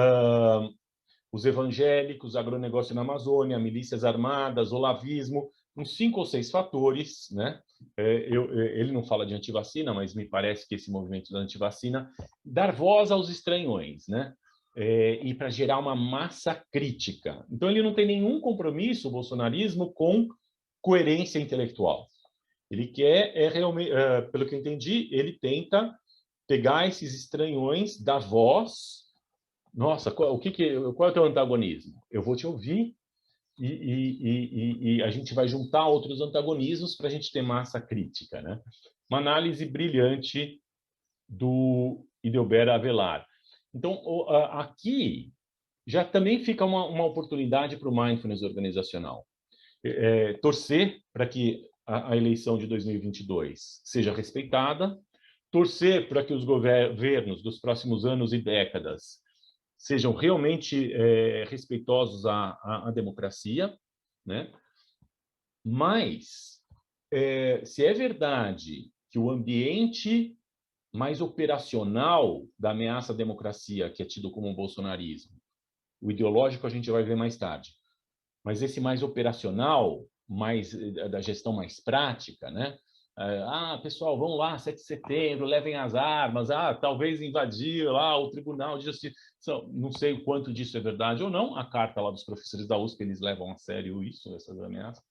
os evangélicos, agronegócio na Amazônia, milícias armadas, olavismo, uns 5 ou 6 fatores, né? Ele não fala de antivacina, mas me parece que esse movimento da antivacina, dar voz aos estranhões, né? E para gerar uma massa crítica. Então, ele não tem nenhum compromisso, o bolsonarismo, com coerência intelectual. Ele quer, realmente, pelo que eu entendi, ele tenta pegar esses estranhões, dar voz. Nossa, qual é o teu antagonismo? Eu vou te ouvir e a gente vai juntar outros antagonismos para a gente ter massa crítica, né? Uma análise brilhante do Idelber Avelar. Então, aqui já também fica uma oportunidade para o mindfulness organizacional. Torcer para que a eleição de 2022 seja respeitada, torcer para que os governos dos próximos anos e décadas sejam realmente respeitosos à democracia, né? Mas, se é verdade que o ambiente mais operacional da ameaça à democracia, que é tido como um bolsonarismo, o ideológico a gente vai ver mais tarde, mas esse mais operacional, mais da gestão mais prática, né? Pessoal, vamos lá, 7 de setembro, levem as armas, talvez invadir lá o Tribunal de Justiça. Não sei o quanto disso é verdade ou não, a carta lá dos professores da USP, eles levam a sério isso, essas ameaças.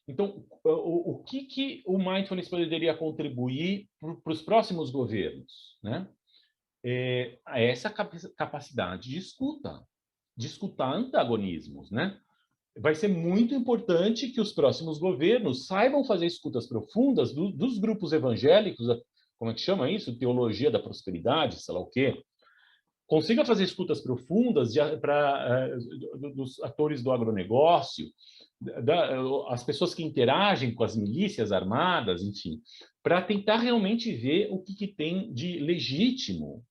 Então, o que o mindfulness poderia contribuir para os próximos governos, né? Essa capacidade de escutar antagonismos, né? Vai ser muito importante que os próximos governos saibam fazer escutas profundas dos grupos evangélicos, como é que chama isso? Teologia da prosperidade, sei lá o quê. Consiga fazer escutas profundas dos atores do agronegócio, as pessoas que interagem com as milícias armadas, enfim, para tentar realmente ver o que tem de legítimo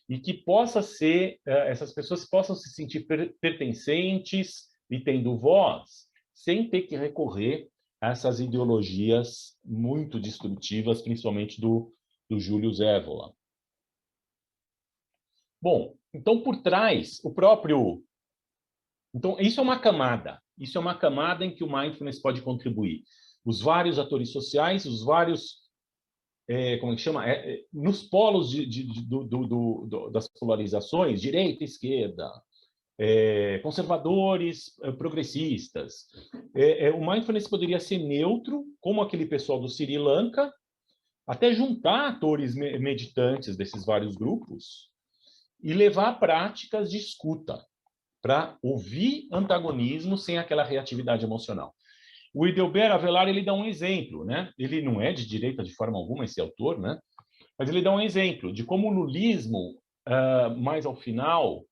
e que possa ser, essas pessoas possam se sentir pertencentes e tendo voz, sem ter que recorrer a essas ideologias muito destrutivas, principalmente do Julius Evola. Bom, então, por trás, o próprio... Então, isso é uma camada em que o mindfulness pode contribuir. Os vários atores sociais, os vários... como é que chama? Nos polos das polarizações, direita e esquerda, conservadores, progressistas. O mindfulness poderia ser neutro, como aquele pessoal do Sri Lanka, até juntar atores meditantes desses vários grupos e levar práticas de escuta para ouvir antagonismo sem aquela reatividade emocional. O Idilber Avelar, ele dá um exemplo, né? Ele não é de direita de forma alguma, esse autor, né? Mas ele dá um exemplo de como o lulismo, mais ao final,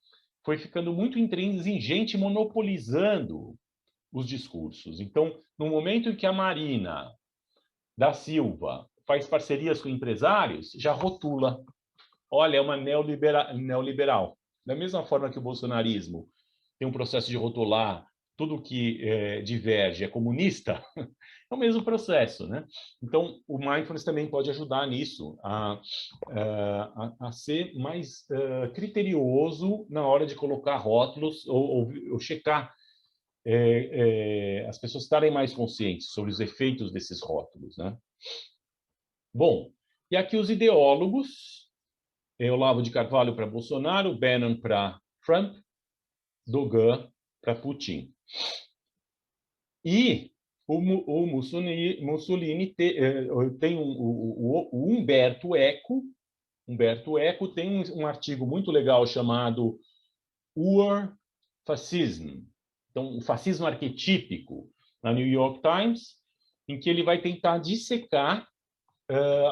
foi ficando muito intransigente, monopolizando os discursos. Então, no momento em que a Marina da Silva faz parcerias com empresários, já rotula. Olha, é uma neoliberal. Da mesma forma que o bolsonarismo tem um processo de rotular tudo que diverge é comunista, é o mesmo processo, né? Então, o mindfulness também pode ajudar nisso, a ser mais criterioso na hora de colocar rótulos ou checar as pessoas estarem mais conscientes sobre os efeitos desses rótulos, né? Bom, e aqui os ideólogos, Olavo de Carvalho para Bolsonaro, Bannon para Trump, Dogan para Putin. E o Mussolini tem o Umberto Eco. Umberto Eco tem um artigo muito legal chamado Ur-Fascism, então o fascismo arquetípico, na New York Times, em que ele vai tentar dissecar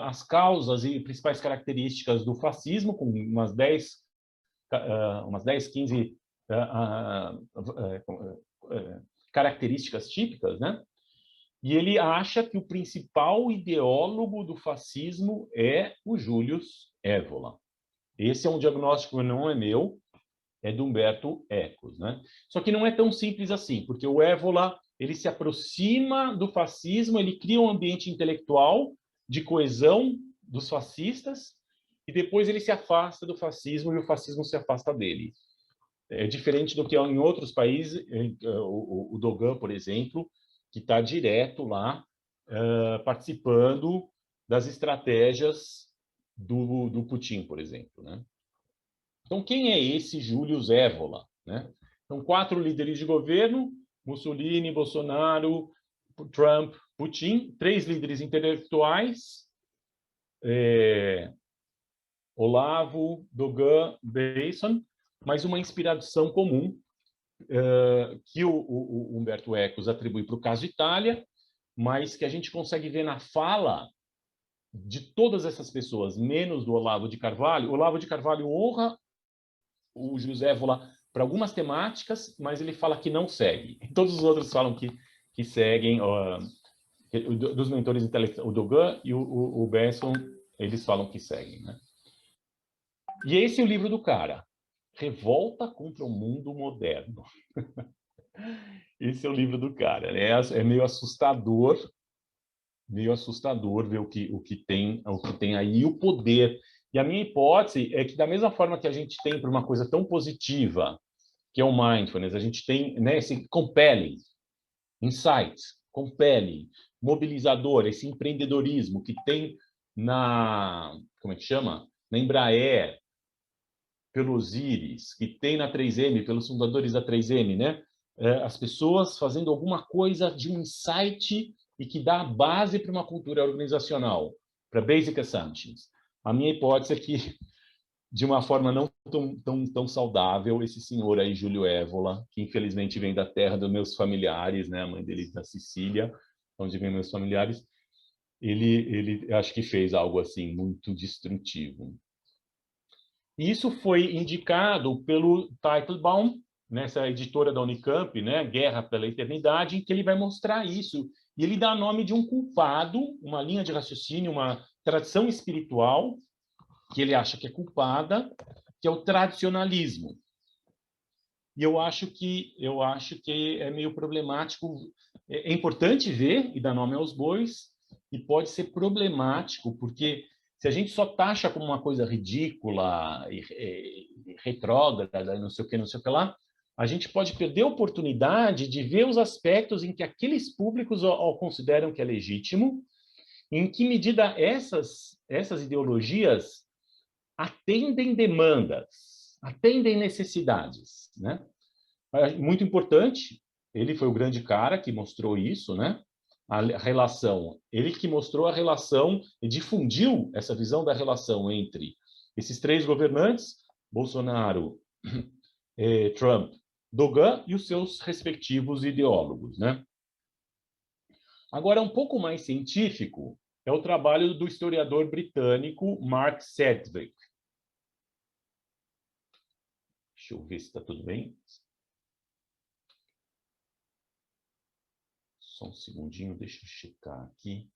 as causas e principais características do fascismo, com umas 10, 15 características típicas, né? E ele acha que o principal ideólogo do fascismo é o Julius Evola. Esse é um diagnóstico que não é meu, é do Umberto Eco, né? Só que não é tão simples assim, porque o Evola, ele se aproxima do fascismo, ele cria um ambiente intelectual de coesão dos fascistas, e depois ele se afasta do fascismo e o fascismo se afasta dele. É diferente do que em outros países, o Dogan, por exemplo, que está direto lá participando das estratégias do Putin, por exemplo, né? Então, quem é esse Julius Evola, né? São 4 líderes de governo: Mussolini, Bolsonaro, Trump, Putin, 3 líderes intelectuais, Olavo, Dogan, Beyson, mas uma inspiração comum que o Umberto Eco atribui para o caso Itália, mas que a gente consegue ver na fala de todas essas pessoas, menos do Olavo de Carvalho. O Olavo de Carvalho honra o José Evola para algumas temáticas, mas ele fala que não segue. Todos os outros falam que seguem, dos mentores intelectuais, o Dogan e o Besson, eles falam que seguem, né? E esse é o livro do cara, Revolta contra o Mundo Moderno. Esse é o livro do cara, né? É meio assustador ver o que tem aí, o poder. E a minha hipótese é que, da mesma forma que a gente tem para uma coisa tão positiva, que é o mindfulness, a gente tem, né, esse compelling, insights, compelling, mobilizador, esse empreendedorismo que tem como é que chama? Na Embraer, pelos Íris, que tem na 3M, pelos fundadores da 3M, né? As pessoas fazendo alguma coisa de um insight e que dá a base para uma cultura organizacional, para basic assumptions. A minha hipótese é que, de uma forma não tão saudável, esse senhor aí, Júlio Evola, que infelizmente vem da terra dos meus familiares, né? A mãe dele da Sicília, onde vem meus familiares, ele acho que fez algo assim muito destrutivo. Isso foi indicado pelo Teitelbaum, nessa editora da Unicamp, né, Guerra pela Eternidade, em que ele vai mostrar isso. E ele dá nome de um culpado, uma linha de raciocínio, uma tradição espiritual, que ele acha que é culpada, que é o tradicionalismo. E eu acho que é meio problemático. É importante ver e dar nome aos bois, e pode ser problemático, porque se a gente só taxa como uma coisa ridícula e retrógrada, não sei o que lá, a gente pode perder a oportunidade de ver os aspectos em que aqueles públicos consideram que é legítimo, em que medida essas ideologias atendem demandas, atendem necessidades, né? Muito importante, ele foi o grande cara que mostrou isso, né? A relação, ele que mostrou a relação e difundiu essa visão da relação entre esses três governantes, Bolsonaro, Trump, Dogan e os seus respectivos ideólogos, né? Agora, um pouco mais científico é o trabalho do historiador britânico Mark Sedgwick. Deixa eu ver se está tudo bem. Só um segundinho, deixa eu checar aqui.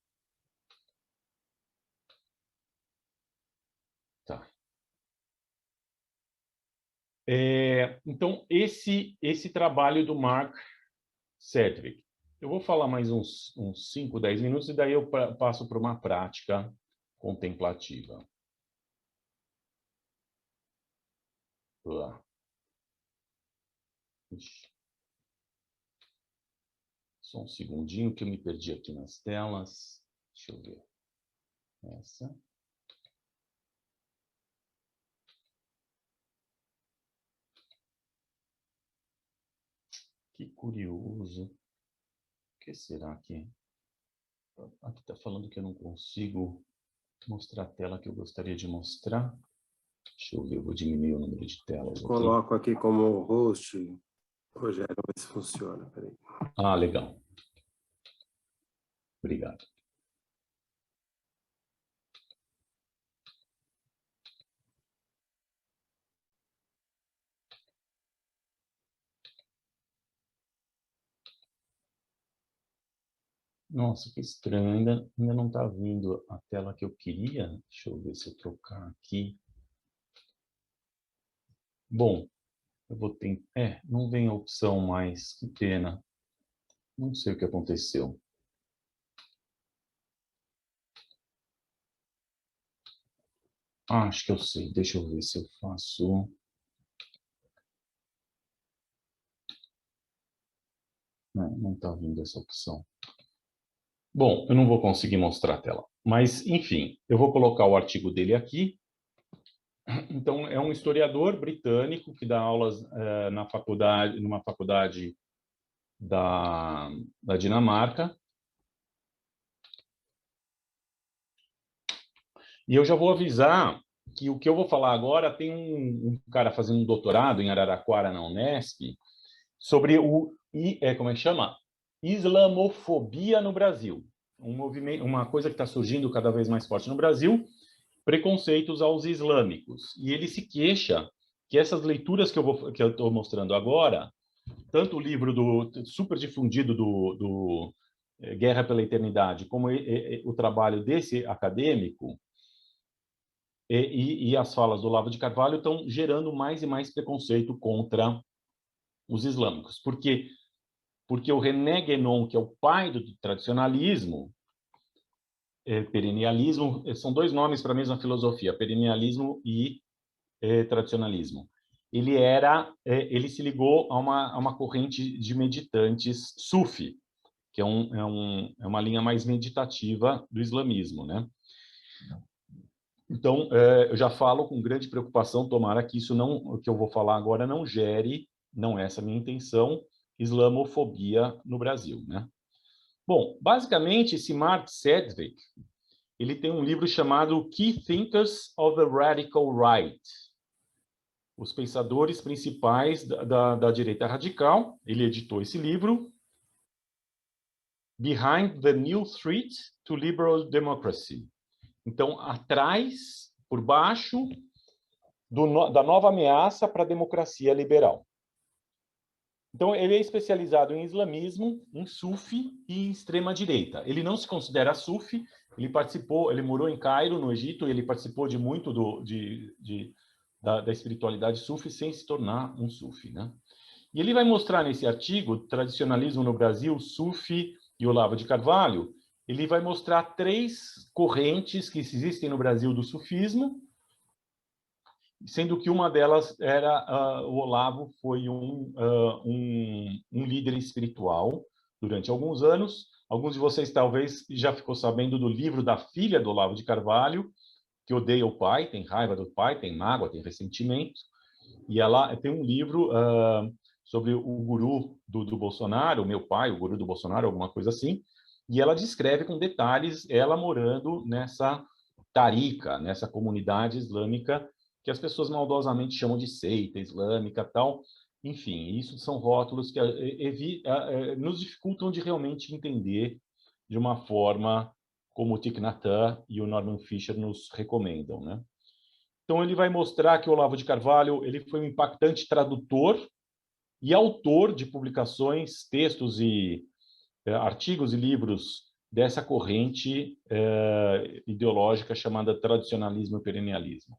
Tá. Então, esse trabalho do Mark Sedgwick. Eu vou falar mais uns 5, 10 minutos e daí eu passo para uma prática contemplativa. Lá. Só um segundinho que eu me perdi aqui nas telas. Deixa eu ver. Essa. Que curioso. O que será que... Aqui está falando que eu não consigo mostrar a tela que eu gostaria de mostrar. Deixa eu ver, eu vou diminuir o número de telas aqui. Coloco aqui como host, Rogério, vamos ver se funciona. Peraí. Ah, legal. Obrigado. Nossa, que estranho. Ainda não está vindo a tela que eu queria. Deixa eu ver se eu trocar aqui. Bom, eu vou tentar... não vem a opção mais. Que pena. Não sei o que aconteceu. Acho que eu sei. Deixa eu ver se eu faço... Não está vindo essa opção. Bom, eu não vou conseguir mostrar a tela. Mas, enfim, eu vou colocar o artigo dele aqui. Então, é um historiador britânico que dá aulas numa faculdade da Dinamarca. E eu já vou avisar que o que eu vou falar agora tem um cara fazendo um doutorado em Araraquara, na Unesp, sobre como é que chama? Islamofobia no Brasil. Um movimento, uma coisa que está surgindo cada vez mais forte no Brasil, preconceitos aos islâmicos. E ele se queixa que essas leituras que eu estou mostrando agora, tanto o livro super difundido do Guerra pela Eternidade, como o trabalho desse acadêmico, e as falas do Olavo de Carvalho estão gerando mais e mais preconceito contra os islâmicos. Porque o René Guénon, que é o pai do tradicionalismo, perennialismo, são dois nomes para a mesma filosofia, perennialismo e tradicionalismo. Ele se ligou a uma corrente de meditantes sufi, que é uma linha mais meditativa do islamismo, né? Então, eu já falo com grande preocupação, tomara que o que eu vou falar agora não gere, não é essa a minha intenção, islamofobia no Brasil, né? Bom, basicamente, esse Mark Sedgwick, ele tem um livro chamado Key Thinkers of the Radical Right, os pensadores principais da direita radical. Ele editou esse livro, Behind the New Threat to Liberal Democracy. Então, atrás, por baixo, da nova ameaça para a democracia liberal. Então, ele é especializado em islamismo, em sufi e em extrema-direita. Ele não se considera sufi, ele morou em Cairo, no Egito, e ele participou de muito da espiritualidade sufi sem se tornar um sufi, né? E ele vai mostrar nesse artigo, Tradicionalismo no Brasil, Sufi e Olavo de Carvalho, ele vai mostrar 3 correntes que existem no Brasil do sufismo, sendo que uma delas era o Olavo foi um líder espiritual durante alguns anos. Alguns de vocês talvez já ficou sabendo do livro da filha do Olavo de Carvalho, que odeia o pai, tem raiva do pai, tem mágoa, tem ressentimento. E ela tem um livro sobre o guru do Bolsonaro, o meu pai, o guru do Bolsonaro, alguma coisa assim, e ela descreve com detalhes ela morando nessa tarica, nessa comunidade islâmica que as pessoas maldosamente chamam de seita islâmica, tal. Enfim, isso são rótulos que nos dificultam de realmente entender de uma forma como o Thich Nhat Hanh e o Norman Fischer nos recomendam, né? Então, ele vai mostrar que o Olavo de Carvalho ele foi um impactante tradutor e autor de publicações, textos e artigos e livros dessa corrente ideológica chamada tradicionalismo e perennialismo.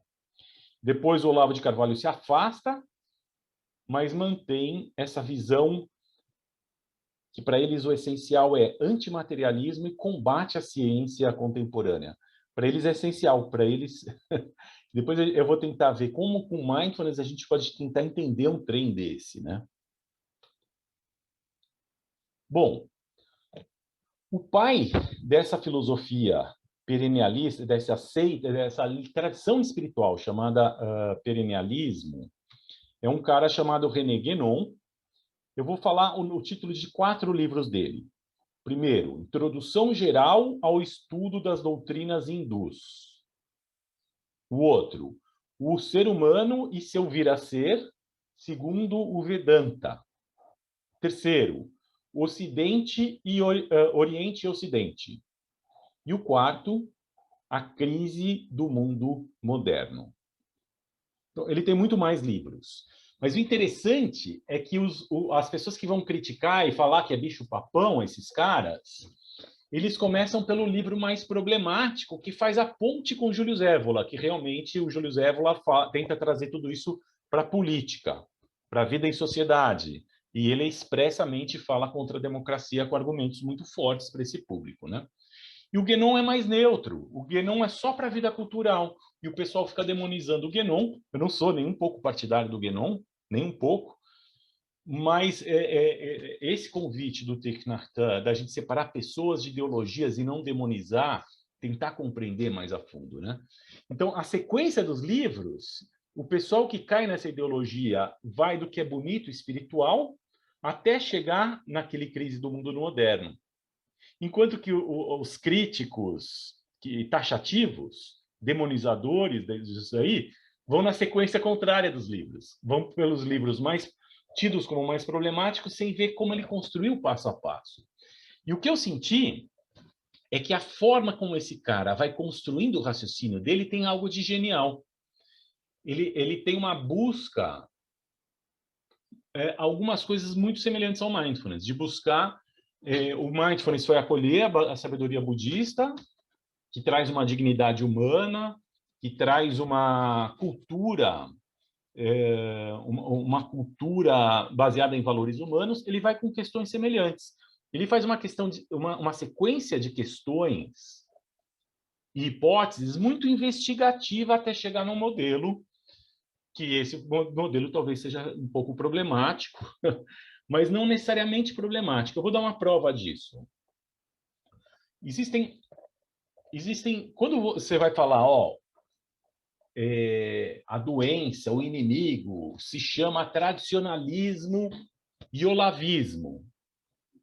Depois, o Olavo de Carvalho se afasta, mas mantém essa visão que, para eles, o essencial é antimaterialismo e combate à ciência contemporânea. Para eles é essencial, para eles... Depois eu vou tentar ver como, com mindfulness, a gente pode tentar entender um trem desse, né? Bom, o pai dessa filosofia perennialista, dessa tradição espiritual chamada perennialismo, é um cara chamado René Guénon. Eu vou falar o título de 4 livros dele. Primeiro, Introdução Geral ao Estudo das Doutrinas Hindus. O outro, O Ser Humano e Seu Vir a Ser, segundo o Vedanta. Terceiro, Ocidente e Oriente e Ocidente. E o quarto, A Crise do Mundo Moderno. Então, ele tem muito mais livros. Mas o interessante é que as pessoas que vão criticar e falar que é bicho-papão, esses caras, eles começam pelo livro mais problemático, que faz a ponte com Júlio Evola, que realmente o Júlio Evola tenta trazer tudo isso para a política, para a vida em sociedade. E ele expressamente fala contra a democracia com argumentos muito fortes para esse público, né? E o Guénon é mais neutro. O Guénon é só para a vida cultural. E o pessoal fica demonizando o Guénon. Eu não sou nem um pouco partidário do Guénon, nem um pouco. Mas esse convite do Thich Nhat Hanh, da gente separar pessoas de ideologias e não demonizar, tentar compreender mais a fundo, né? Então, a sequência dos livros, o pessoal que cai nessa ideologia vai do que é bonito, espiritual, até chegar naquele crise do mundo moderno. Enquanto que os críticos taxativos, demonizadores disso aí, vão na sequência contrária dos livros. Vão pelos livros mais tidos como mais problemáticos, sem ver como ele construiu passo a passo. E o que eu senti é que a forma como esse cara vai construindo o raciocínio dele tem algo de genial. Ele tem uma busca, algumas coisas muito semelhantes ao mindfulness, de buscar... o mindfulness foi acolher a sabedoria budista, que traz uma dignidade humana, que traz uma cultura... uma cultura baseada em valores humanos, ele vai com questões semelhantes. Ele faz uma sequência de questões e hipóteses muito investigativa até chegar num modelo, que esse modelo talvez seja um pouco problemático, mas não necessariamente problemático. Eu vou dar uma prova disso. Existem quando você vai falar, a doença, o inimigo, se chama tradicionalismo e olavismo.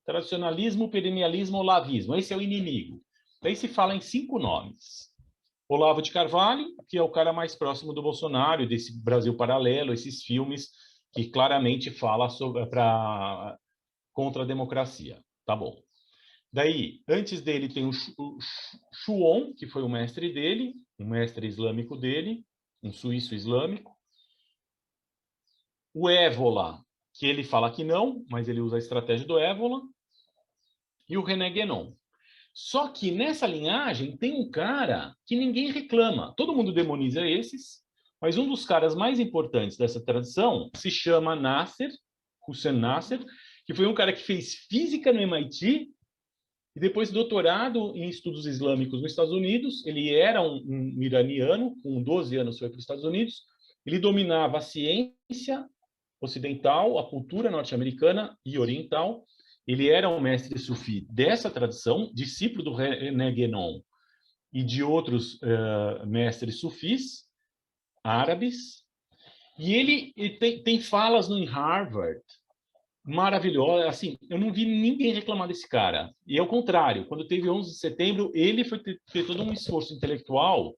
Tradicionalismo, perennialismo, olavismo. Esse é o inimigo. Daí se fala em 5 nomes. Olavo de Carvalho, que é o cara mais próximo do Bolsonaro, desse Brasil Paralelo, esses filmes que claramente falam contra a democracia. Tá bom. Daí, antes dele tem o Chuon, que foi o mestre dele, um mestre islâmico dele, um suíço islâmico. O Évola, que ele fala que não, mas ele usa a estratégia do Évola. E o René Guénon. Só que nessa linhagem tem um cara que ninguém reclama. Todo mundo demoniza esses, mas um dos caras mais importantes dessa tradição se chama Hussein Nasser, que foi um cara que fez física no MIT e depois doutorado em estudos islâmicos nos Estados Unidos. Ele era um iraniano, com 12 anos foi para os Estados Unidos. Ele dominava a ciência ocidental, a cultura norte-americana e oriental. Ele era um mestre sufi dessa tradição, discípulo do René Guénon e de outros mestres sufis árabes. E ele tem falas em Harvard maravilhosa. Assim, eu não vi ninguém reclamar desse cara. E ao contrário, quando teve 11 de setembro, ele fez todo um esforço intelectual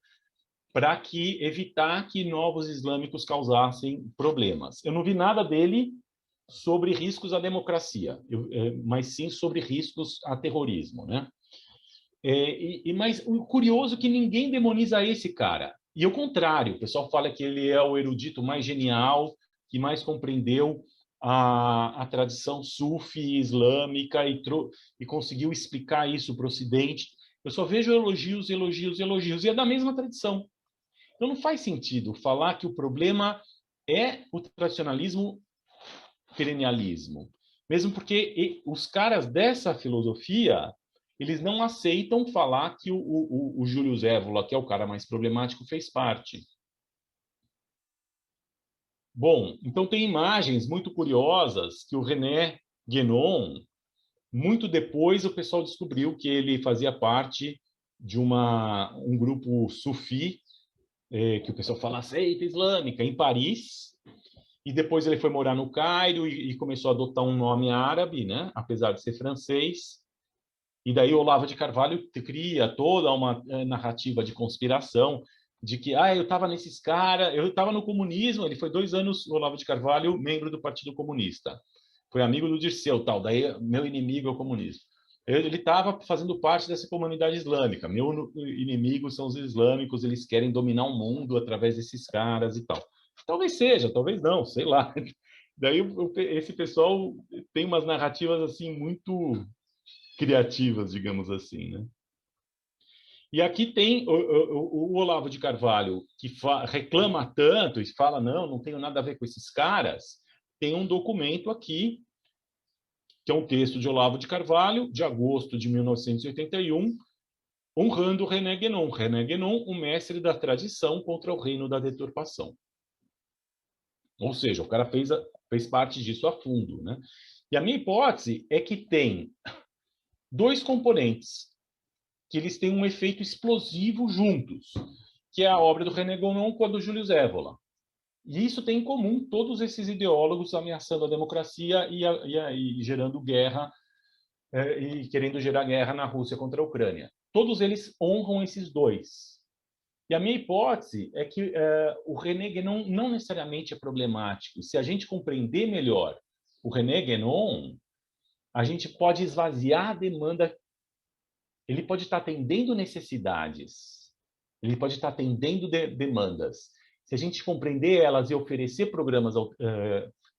para evitar que novos islâmicos causassem problemas. Eu não vi nada dele sobre riscos à democracia, mas sim sobre riscos a terrorismo, né? Mas o curioso é que ninguém demoniza esse cara. E ao contrário, o pessoal fala que ele é o erudito mais genial, que mais compreendeu a tradição sufi islâmica e conseguiu explicar isso para o Ocidente. Eu só vejo elogios, elogios, elogios. E é da mesma tradição. Então não faz sentido falar que o problema é o tradicionalismo perennialismo. Mesmo porque os caras dessa filosofia, eles não aceitam falar que o Júlio Zévola, que é o cara mais problemático, fez parte. Bom, então tem imagens muito curiosas que o René Guénon, muito depois o pessoal descobriu que ele fazia parte de um grupo sufi, que o pessoal fala seita islâmica, em Paris, e depois ele foi morar no Cairo e começou a adotar um nome árabe, né? Apesar de ser francês. E daí Olavo de Carvalho cria toda uma narrativa de conspiração, de que eu estava nesses caras, eu estava no comunismo. Ele foi 2 anos, Olavo de Carvalho, membro do Partido Comunista. Foi amigo do Dirceu, tal. Daí meu inimigo é o comunismo. Ele estava fazendo parte dessa comunidade islâmica. Meu inimigo são os islâmicos, eles querem dominar o mundo através desses caras e tal. Talvez seja, talvez não, sei lá. Daí esse pessoal tem umas narrativas assim muito criativas, digamos assim, né? E aqui tem o Olavo de Carvalho, que reclama tanto e fala, não tenho nada a ver com esses caras. Tem um documento aqui, que é um texto de Olavo de Carvalho, de agosto de 1981, honrando René Guénon. René Guénon, o mestre da tradição contra o reino da deturpação. Ou seja, o cara fez parte disso a fundo, né? E a minha hipótese é que tem 2 componentes, que eles têm um efeito explosivo juntos, que é a obra do René Guénon com a do Júlio Zévola. E isso tem em comum todos esses ideólogos ameaçando a democracia e gerando guerra, e querendo gerar guerra na Rússia contra a Ucrânia. Todos eles honram esses 2. E a minha hipótese é que o René Guénon não necessariamente é problemático. Se a gente compreender melhor o René Guénon, a gente pode esvaziar a demanda. Ele pode estar atendendo necessidades, ele pode estar atendendo demandas. Se a gente compreender elas e oferecer programas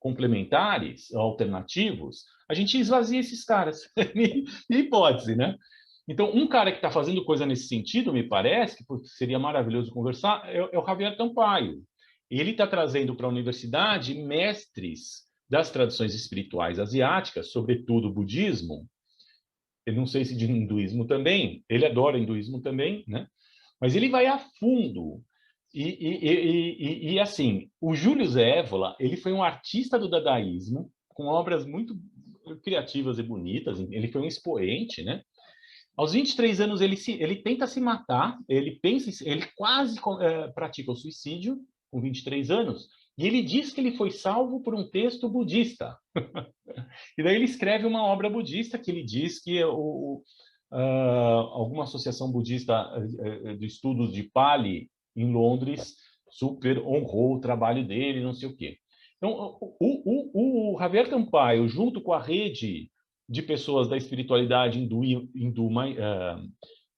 complementares, alternativos, a gente esvazia esses caras. Minha hipótese, né? Então, um cara que está fazendo coisa nesse sentido, me parece, que seria maravilhoso conversar, é o Javier Tampaio. Ele está trazendo para a universidade mestres das tradições espirituais asiáticas, sobretudo o budismo. Eu não sei se de hinduísmo também, ele adora hinduísmo também, né? Mas ele vai a fundo. E assim, o Júlio Zévola, ele foi um artista do dadaísmo, com obras muito criativas e bonitas, ele foi um expoente, né? Aos 23 anos, ele tenta se matar, ele quase pratica o suicídio, com 23 anos, e ele diz que ele foi salvo por um texto budista. E daí ele escreve uma obra budista que ele diz que alguma associação budista de estudos de Pali em Londres super honrou o trabalho dele, não sei o quê. Então, o Javier Tampaio, junto com a rede de pessoas da espiritualidade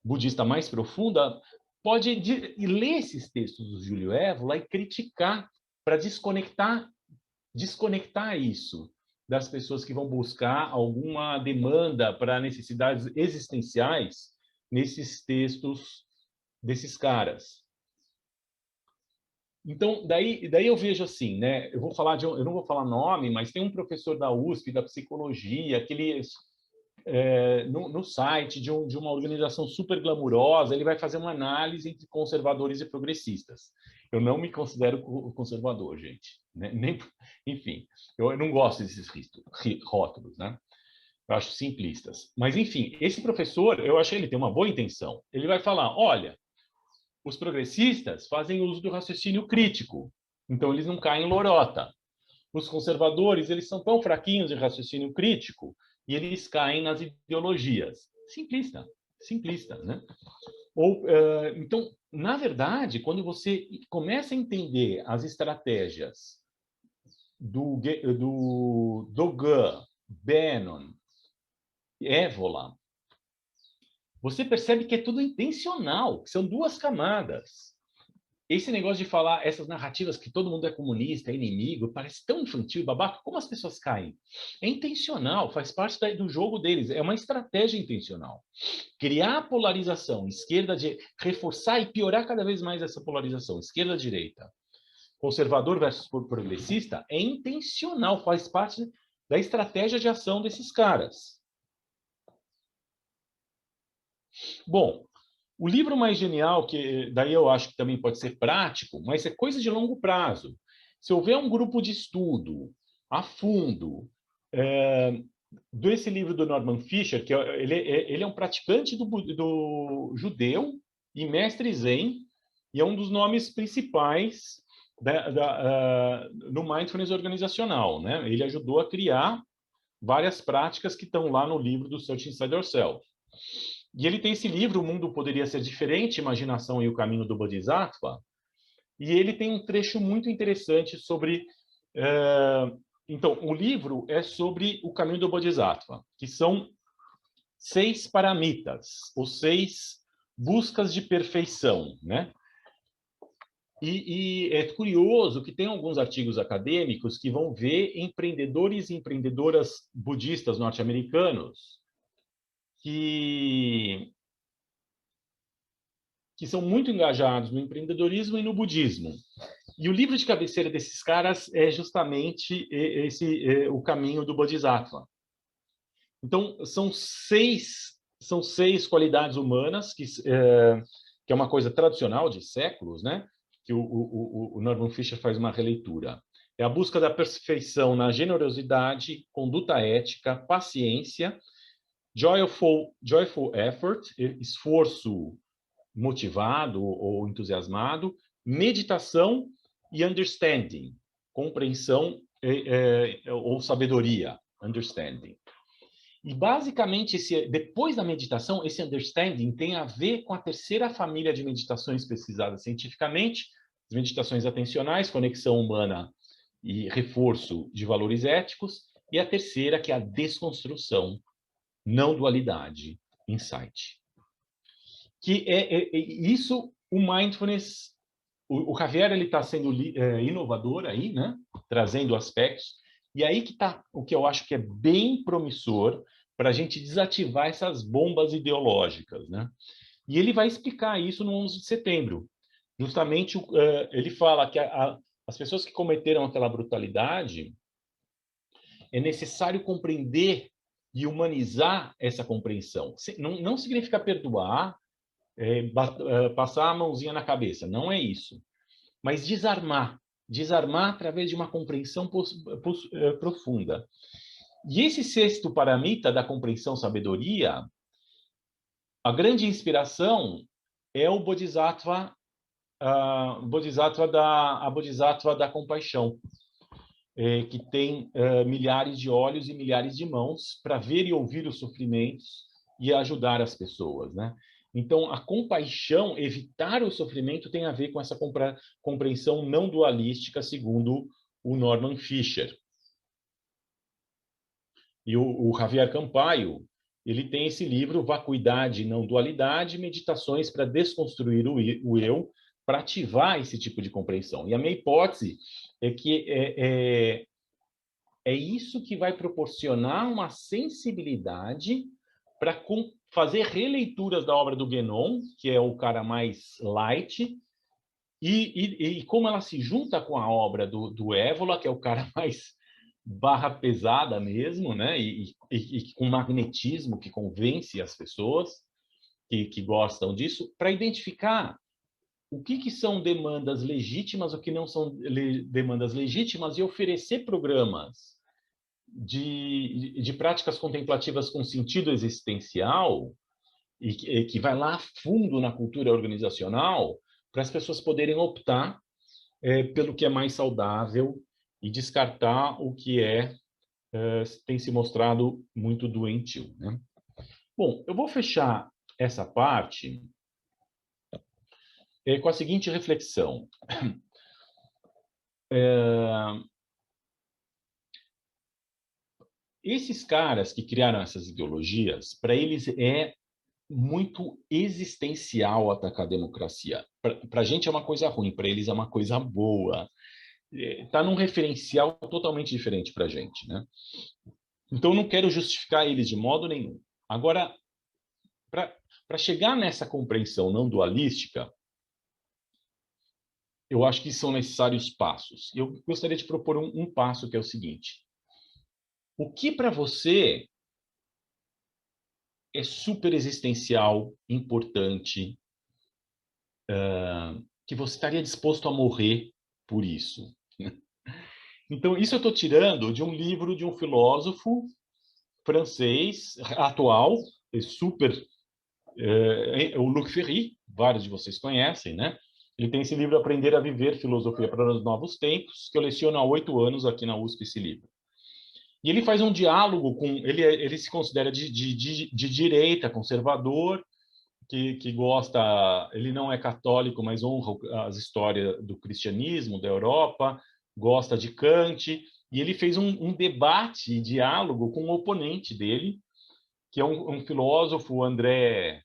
budista mais profunda, pode ler esses textos do Júlio Evola e criticar para desconectar isso das pessoas que vão buscar alguma demanda para necessidades existenciais nesses textos desses caras. Então, daí eu vejo assim, né? Eu não vou falar nome, mas tem um professor da USP, da psicologia, que ele, no site de uma organização super glamurosa, ele vai fazer uma análise entre conservadores e progressistas. Eu não me considero conservador, gente. Né? Enfim, eu não gosto desses rótulos, né? Eu acho simplistas. Mas, enfim, esse professor, eu achei ele tem uma boa intenção. Ele vai falar, olha, os progressistas fazem uso do raciocínio crítico, então eles não caem em lorota. Os conservadores, eles são tão fraquinhos de raciocínio crítico e eles caem nas ideologias. Simplista, simplista, né? Então, na verdade, quando você começa a entender as estratégias do Dogan, Bannon, Evola, você percebe que é tudo intencional, que são duas camadas. Esse negócio de falar essas narrativas que todo mundo é comunista, é inimigo, parece tão infantil, babaca. Como as pessoas caem? É intencional, faz parte do jogo deles. É uma estratégia intencional. Criar polarização, esquerda, reforçar e piorar cada vez mais essa polarização, esquerda-direita, conservador versus progressista, é intencional, faz parte da estratégia de ação desses caras. Bom, o livro mais genial, que daí eu acho que também pode ser prático, mas é coisa de longo prazo. Se houver um grupo de estudo a fundo desse livro do Norman Fischer, que ele é um praticante do judeu e mestre zen, e é um dos nomes principais no mindfulness organizacional, né? Ele ajudou a criar várias práticas que estão lá no livro do Search Inside Yourself. E ele tem esse livro, O Mundo Poderia Ser Diferente, Imaginação e o Caminho do Bodhisattva, e ele tem um trecho muito interessante sobre... Então, o livro é sobre o caminho do Bodhisattva, que são 6 paramitas, ou 6 buscas de perfeição, né? E é curioso que tem alguns artigos acadêmicos que vão ver empreendedores e empreendedoras budistas norte-americanos que são muito engajados no empreendedorismo e no budismo. E o livro de cabeceira desses caras é justamente o caminho do Bodhisattva. Então, são seis qualidades humanas, que é uma coisa tradicional de séculos, né? Que o Norman Fischer faz uma releitura. É a busca da perfeição na generosidade, conduta ética, paciência, joyful effort, esforço motivado ou entusiasmado, meditação e understanding, compreensão ou sabedoria, understanding. E, basicamente, depois da meditação, esse understanding tem a ver com a terceira família de meditações pesquisadas cientificamente, as meditações atencionais, conexão humana e reforço de valores éticos, e a terceira, que é a desconstrução, não dualidade, insight. Que isso, o mindfulness, o Javier ele está sendo inovador aí, né? Trazendo aspectos, e aí que está o que eu acho que é bem promissor para a gente desativar essas bombas ideológicas, né? E ele vai explicar isso no 11 de setembro. Justamente, ele fala que as pessoas que cometeram aquela brutalidade, é necessário compreender e humanizar essa compreensão. Não significa perdoar, passar a mãozinha na cabeça, não é isso. Mas desarmar através de uma compreensão profunda. E esse 6º paramita da compreensão sabedoria, a grande inspiração é o Bodhisattva, a Bodhisattva da compaixão, que tem milhares de olhos e milhares de mãos para ver e ouvir os sofrimentos e ajudar as pessoas, né? Então, a compaixão, evitar o sofrimento, tem a ver com essa compreensão não dualística, segundo o Norman Fischer. E o Javier Campaio, ele tem esse livro, Vacuidade e Não Dualidade, Meditações para Desconstruir o Eu, para ativar esse tipo de compreensão. E a minha hipótese é que é isso que vai proporcionar uma sensibilidade para fazer releituras da obra do Guénon, que é o cara mais light, e como ela se junta com a obra do Évola, que é o cara mais barra pesada mesmo, né? E com magnetismo que convence as pessoas que gostam disso, para identificar o que são demandas legítimas, o que não são demandas legítimas, e oferecer programas de práticas contemplativas com sentido existencial, e que vai lá a fundo na cultura organizacional, para as pessoas poderem optar pelo que é mais saudável e descartar o que tem se mostrado muito doentio, né? Bom, eu vou fechar essa parte com a seguinte reflexão. Esses caras que criaram essas ideologias, para eles é muito existencial atacar a democracia. Para a gente é uma coisa ruim, para eles é uma coisa boa. Está num referencial totalmente diferente para a gente, né? Então, não quero justificar eles de modo nenhum. Agora, para chegar nessa compreensão não dualística, eu acho que são necessários passos. Eu gostaria de propor um passo que é o seguinte. O que para você é super existencial, importante, que você estaria disposto a morrer por isso? Então, isso eu estou tirando de um livro de um filósofo francês, atual, super... o Luc Ferry, vários de vocês conhecem, né? Ele tem esse livro Aprender a Viver, Filosofia para os Novos Tempos, que eu leciono há 8 anos aqui na USP, esse livro. E ele faz um diálogo com... Ele se considera de direita, conservador, que gosta... Ele não é católico, mas honra as histórias do cristianismo, da Europa, gosta de Kant, e ele fez um debate, diálogo com o oponente dele, que é um filósofo, André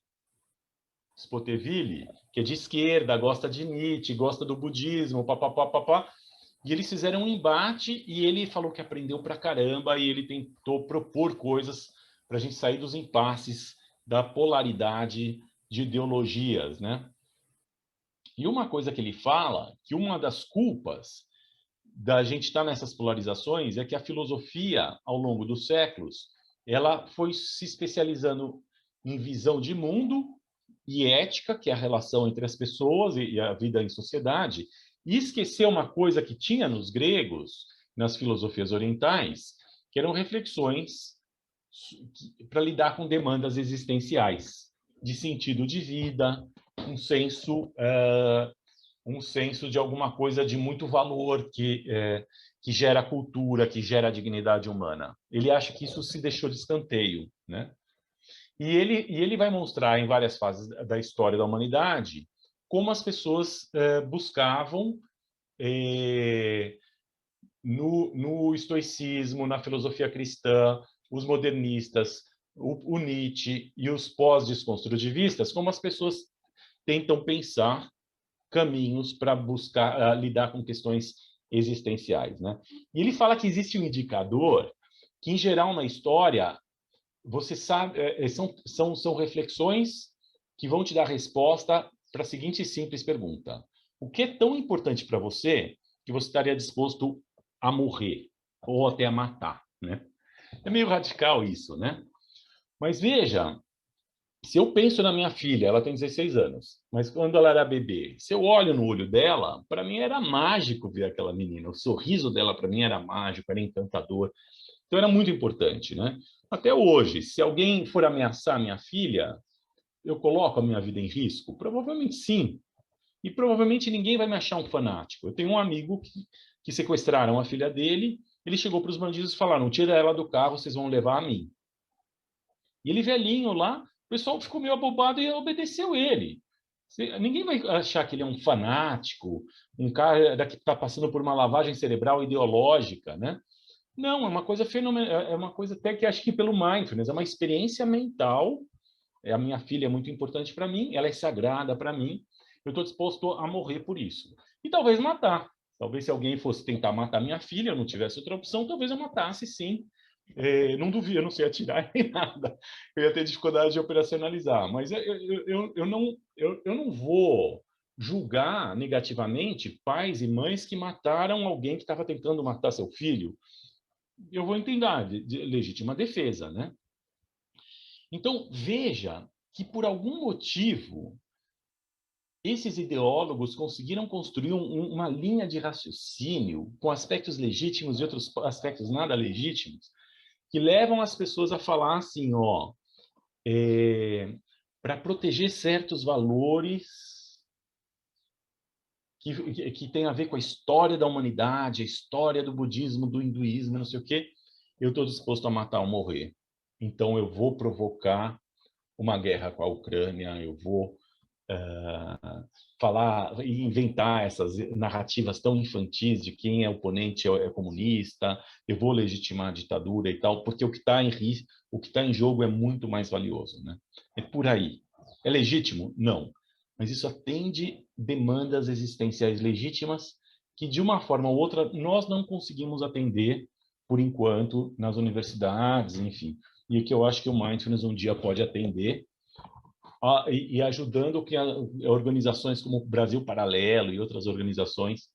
Spoteville, que é de esquerda, gosta de Nietzsche, gosta do budismo, papapá. E eles fizeram um embate e ele falou que aprendeu pra caramba e ele tentou propor coisas para a gente sair dos impasses da polaridade de ideologias, né? E uma coisa que ele fala, que uma das culpas da gente estar nessas polarizações é que a filosofia, ao longo dos séculos, ela foi se especializando em visão de mundo e ética, que é a relação entre as pessoas e a vida em sociedade, e esqueceu uma coisa que tinha nos gregos, nas filosofias orientais, que eram reflexões para lidar com demandas existenciais, de sentido de vida, um senso de alguma coisa de muito valor que gera cultura, que gera dignidade humana. Ele acha que isso se deixou de escanteio, né? E ele vai mostrar em várias fases da história da humanidade como as pessoas buscavam no estoicismo, na filosofia cristã, os modernistas, o Nietzsche e os pós-desconstrutivistas, como as pessoas tentam pensar caminhos para buscar lidar com questões existenciais, né? E ele fala que existe um indicador que, em geral, na história, você sabe, são reflexões que vão te dar resposta para a seguinte simples pergunta: o que é tão importante para você que você estaria disposto a morrer ou até a matar, né? É meio radical isso, né? Mas veja, se eu penso na minha filha, ela tem 16 anos, mas quando ela era bebê, se eu olho no olho dela, para mim era mágico ver aquela menina. O sorriso dela para mim era mágico, era encantador. Então era muito importante, né? Até hoje, se alguém for ameaçar minha filha, eu coloco a minha vida em risco? Provavelmente sim. E provavelmente ninguém vai me achar um fanático. Eu tenho um amigo que sequestraram a filha dele, ele chegou para os bandidos e falaram: tira ela do carro, vocês vão levar a mim. E ele velhinho lá, o pessoal ficou meio abobado e obedeceu ele. Ninguém vai achar que ele é um fanático, um cara que está passando por uma lavagem cerebral ideológica, né? Não, é uma coisa fenomenal, é uma coisa até que acho que pelo mindfulness, é uma experiência mental. A minha filha é muito importante para mim, ela é sagrada para mim, eu estou disposto a morrer por isso. E talvez matar. Talvez se alguém fosse tentar matar minha filha, eu não tivesse outra opção, talvez eu matasse, sim. Não duvido, eu não sei atirar nem nada. Eu ia ter dificuldade de operacionalizar. Mas eu não vou julgar negativamente pais e mães que mataram alguém que estava tentando matar seu filho. Eu vou entender de legítima defesa, né? Então, veja que, por algum motivo, esses ideólogos conseguiram construir uma linha de raciocínio com aspectos legítimos e outros aspectos nada legítimos, que levam as pessoas a falar assim, ó, para proteger certos valores que tem a ver com a história da humanidade, a história do budismo, do hinduísmo, não sei o quê, eu estou disposto a matar ou morrer. Então, eu vou provocar uma guerra com a Ucrânia, eu vou falar e inventar essas narrativas tão infantis de quem é oponente é comunista, eu vou legitimar a ditadura e tal, porque o que está em jogo é muito mais valioso, né? É por aí. É legítimo? Não. Mas isso atende demandas existenciais legítimas que, de uma forma ou outra, nós não conseguimos atender, por enquanto, nas universidades, enfim. E que eu acho que o Mindfulness um dia pode atender, e ajudando que organizações como o Brasil Paralelo e outras organizações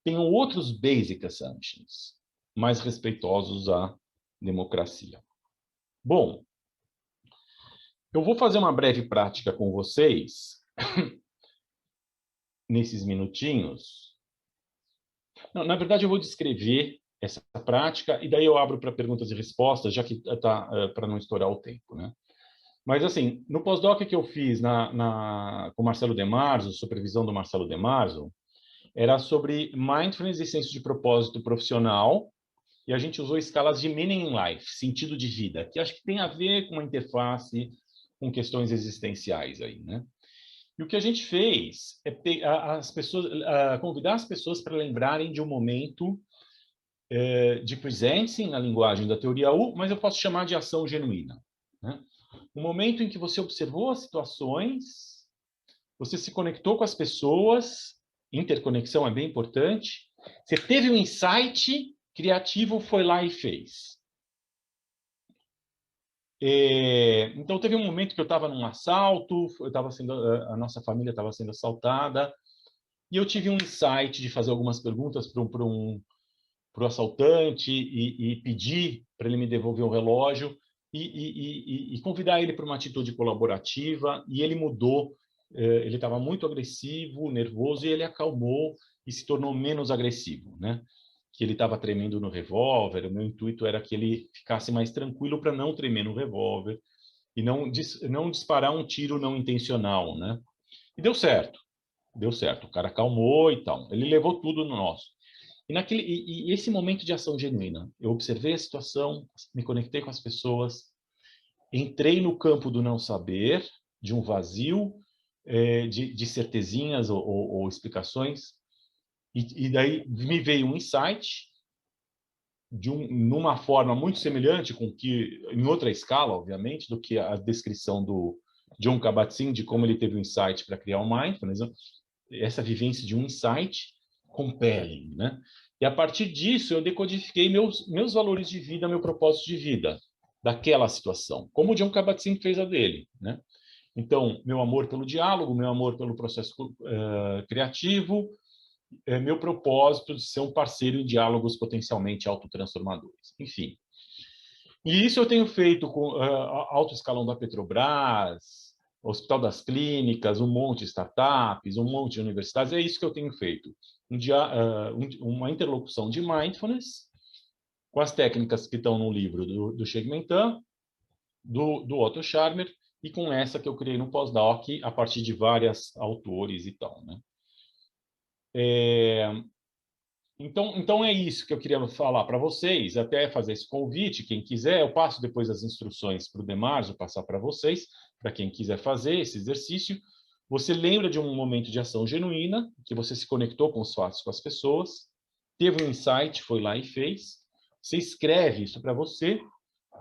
tenham outros basic assumptions mais respeitosos à democracia. Bom, eu vou fazer uma breve prática com vocês nesses minutinhos. Não, na verdade, eu vou descrever essa prática e daí eu abro para perguntas e respostas, já que está para não estourar o tempo, né? Mas, assim, no pós-doc que eu fiz com o Marcelo De Marzo, supervisão do Marcelo De Marzo, era sobre mindfulness e senso de propósito profissional, e a gente usou escalas de meaning in life, sentido de vida, que acho que tem a ver com uma interface com questões existenciais aí, né? E o que a gente fez é convidar as pessoas para lembrarem de um momento de presencing, na linguagem da teoria U, mas eu posso chamar de ação genuína, né? Um momento em que você observou as situações, você se conectou com as pessoas, interconexão é bem importante, você teve um insight criativo, foi lá e fez. Então, teve um momento que eu estava num assalto, a nossa família estava sendo assaltada, e eu tive um insight de fazer algumas perguntas para o assaltante e pedir para ele me devolver o relógio, e convidar ele para uma atitude colaborativa, e ele mudou. Ele estava muito agressivo, nervoso, e ele acalmou e se tornou menos agressivo, né? Que ele estava tremendo no revólver, o meu intuito era que ele ficasse mais tranquilo para não tremer no revólver e não disparar um tiro não intencional, né? E deu certo, o cara acalmou e tal, ele levou tudo no nosso. E esse momento de ação genuína, eu observei a situação, me conectei com as pessoas, entrei no campo do não saber, de um vazio, de certezinhas ou explicações, e daí me veio um insight numa forma muito semelhante com que, em outra escala, obviamente, do que a descrição do Jon Kabat-Zinn de como ele teve um insight para criar o Mindfulness, essa vivência de um insight compelling, né? E a partir disso eu decodifiquei meus valores de vida, meu propósito de vida daquela situação, como o Jon Kabat-Zinn fez a dele, né? Então, meu amor pelo diálogo, meu amor pelo processo criativo, meu propósito de ser um parceiro em diálogos potencialmente autotransformadores. Enfim. E isso eu tenho feito com alto escalão da Petrobras, Hospital das Clínicas, um monte de startups, um monte de universidades. É isso que eu tenho feito. Uma interlocução de mindfulness com as técnicas que estão no livro do Segmentan, do Otto Scharmer, e com essa que eu criei no pós-doc a partir de vários autores e tal, né? Então é isso que eu queria falar para vocês, até fazer esse convite, quem quiser, eu passo depois as instruções para o Demarzo, passar para vocês, para quem quiser fazer esse exercício. Você lembra de um momento de ação genuína, que você se conectou com os fatos, com as pessoas, teve um insight, foi lá e fez. Você escreve isso para você,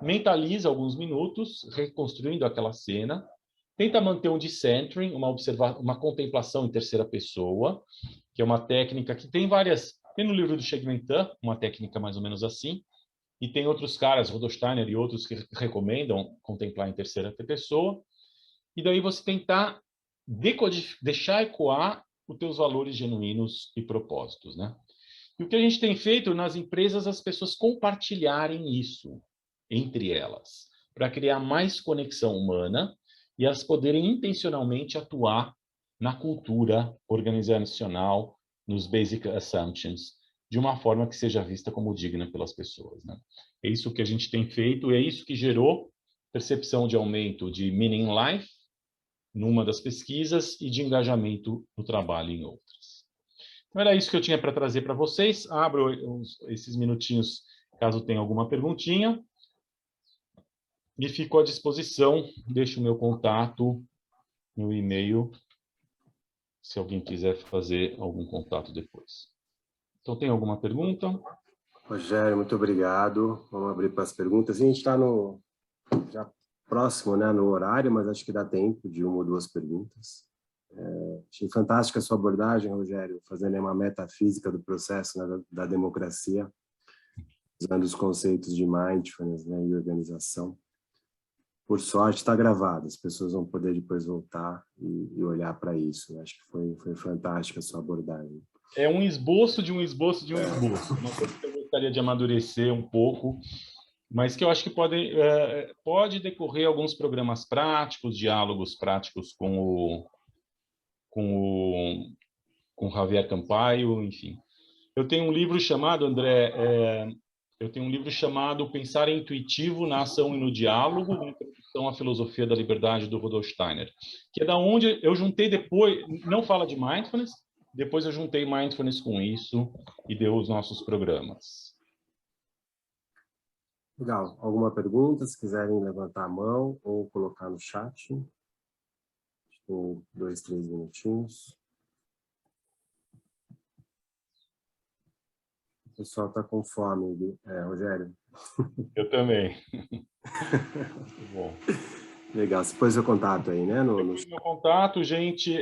mentaliza alguns minutos, reconstruindo aquela cena, tenta manter um decentering, uma contemplação em terceira pessoa, que é uma técnica que tem no livro do Segmentan, uma técnica mais ou menos assim, e tem outros caras, Rudolf Steiner e outros, que recomendam contemplar em terceira pessoa, e daí você tentar deixar ecoar os teus valores genuínos e propósitos, né? E o que a gente tem feito nas empresas, as pessoas compartilharem isso entre elas, para criar mais conexão humana e elas poderem intencionalmente atuar na cultura organizacional, nos basic assumptions, de uma forma que seja vista como digna pelas pessoas, né? É isso que a gente tem feito, é isso que gerou percepção de aumento de meaning in life numa das pesquisas e de engajamento no trabalho em outras. Então, era isso que eu tinha para trazer para vocês. Abro esses minutinhos, caso tenha alguma perguntinha. E fico à disposição. Deixo o meu contato no e-mail, se alguém quiser fazer algum contato depois. Então, tem alguma pergunta? Rogério, muito obrigado. Vamos abrir para as perguntas. A gente está já próximo, né, no horário, mas acho que dá tempo de uma ou duas perguntas. Achei fantástica a sua abordagem, Rogério, fazendo uma metafísica do processo, né, da democracia, usando os conceitos de mindfulness, né, e organização. Por sorte, está gravado, as pessoas vão poder depois voltar e olhar para isso. Acho que foi fantástica a sua abordagem. É um esboço de um esboço de um esboço. Uma coisa que eu gostaria de amadurecer um pouco, mas que eu acho que pode decorrer alguns programas práticos, diálogos práticos com o Javier Campaio, enfim. Eu tenho um livro chamado, André, Pensar Intuitivo na Ação e no Diálogo, uma introdução à filosofia da liberdade do Rudolf Steiner, que é da onde eu juntei depois, não fala de mindfulness, depois eu juntei mindfulness com isso e deu os nossos programas. Legal. Alguma pergunta? Se quiserem levantar a mão ou colocar no chat. Tem 2, 3 minutinhos. O pessoal está com fome, Rogério. Eu também. Bom. Legal. Você pôs seu contato aí, né? Meu contato, gente,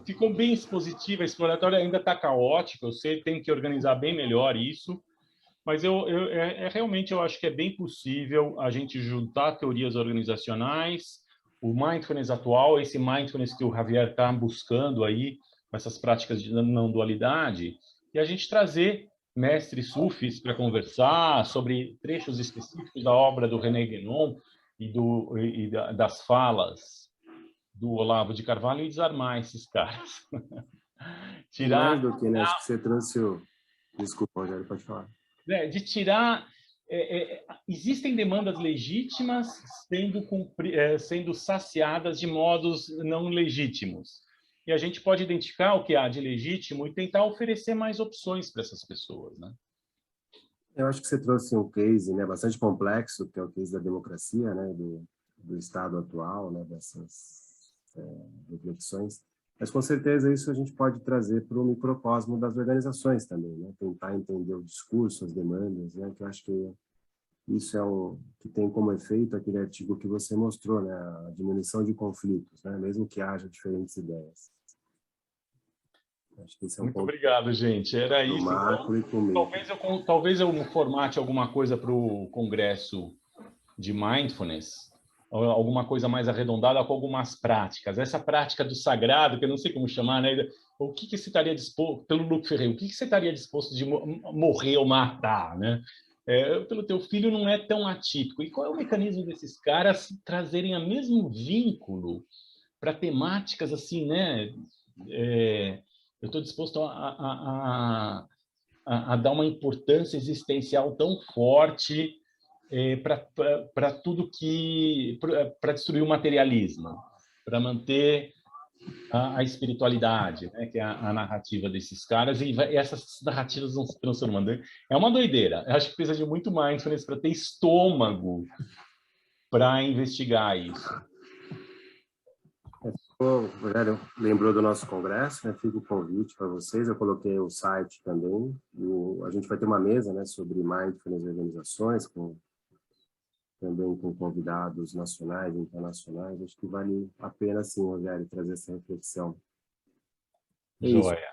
ficou bem expositiva, a exploratória ainda está caótica, eu sei, tem que organizar bem melhor isso, mas realmente eu acho que é bem possível a gente juntar teorias organizacionais, o mindfulness atual, esse mindfulness que o Javier está buscando aí, com essas práticas de não dualidade, e a gente trazer mestres sufis para conversar sobre trechos específicos da obra do René Guénon e das falas do Olavo de Carvalho e desarmar esses caras. Tirar... Mais do que, né? Acho que você trouxe o... Desculpa, Rogério, pode falar. De tirar... existem demandas legítimas sendo saciadas de modos não legítimos. E a gente pode identificar o que há de legítimo e tentar oferecer mais opções para essas pessoas, né? Eu acho que você trouxe um case, né, bastante complexo, que é o case da democracia, né, do Estado atual, né, dessas reflexões. Mas, com certeza, isso a gente pode trazer para o microcosmo das organizações também, né, tentar entender o discurso, as demandas, né, que eu acho que isso é que tem como efeito aquele artigo que você mostrou, né, a diminuição de conflitos, né, mesmo que haja diferentes ideias. Acho que esse é muito obrigado, gente. Era isso. Então, talvez eu formate alguma coisa para o congresso de mindfulness, alguma coisa mais arredondada com algumas práticas. Essa prática do sagrado, que eu não sei como chamar, né? O que você estaria disposto, pelo Luc Ferré, o que você estaria disposto de morrer ou matar, né? Pelo teu filho não é tão atípico. E qual é o mecanismo desses caras trazerem o mesmo vínculo para temáticas assim, né? Eu estou disposto a dar uma importância existencial tão forte para tudo para destruir o materialismo, para manter a espiritualidade, né, que é a narrativa desses caras, e essas narrativas vão se transformando. É uma doideira. Eu acho que precisa de muito mindfulness para ter estômago para investigar isso. O Rogério lembrou do nosso congresso, né? Fica o convite para vocês. Eu coloquei o site também. A gente vai ter uma mesa, né, sobre mindfulness e organizações, também com convidados nacionais e internacionais. Acho que vale a pena, sim, Rogério, trazer essa reflexão. Joia.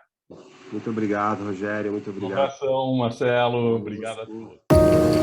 Muito obrigado, Rogério. Muito obrigado. Um abração, Marcelo. Obrigado a todos.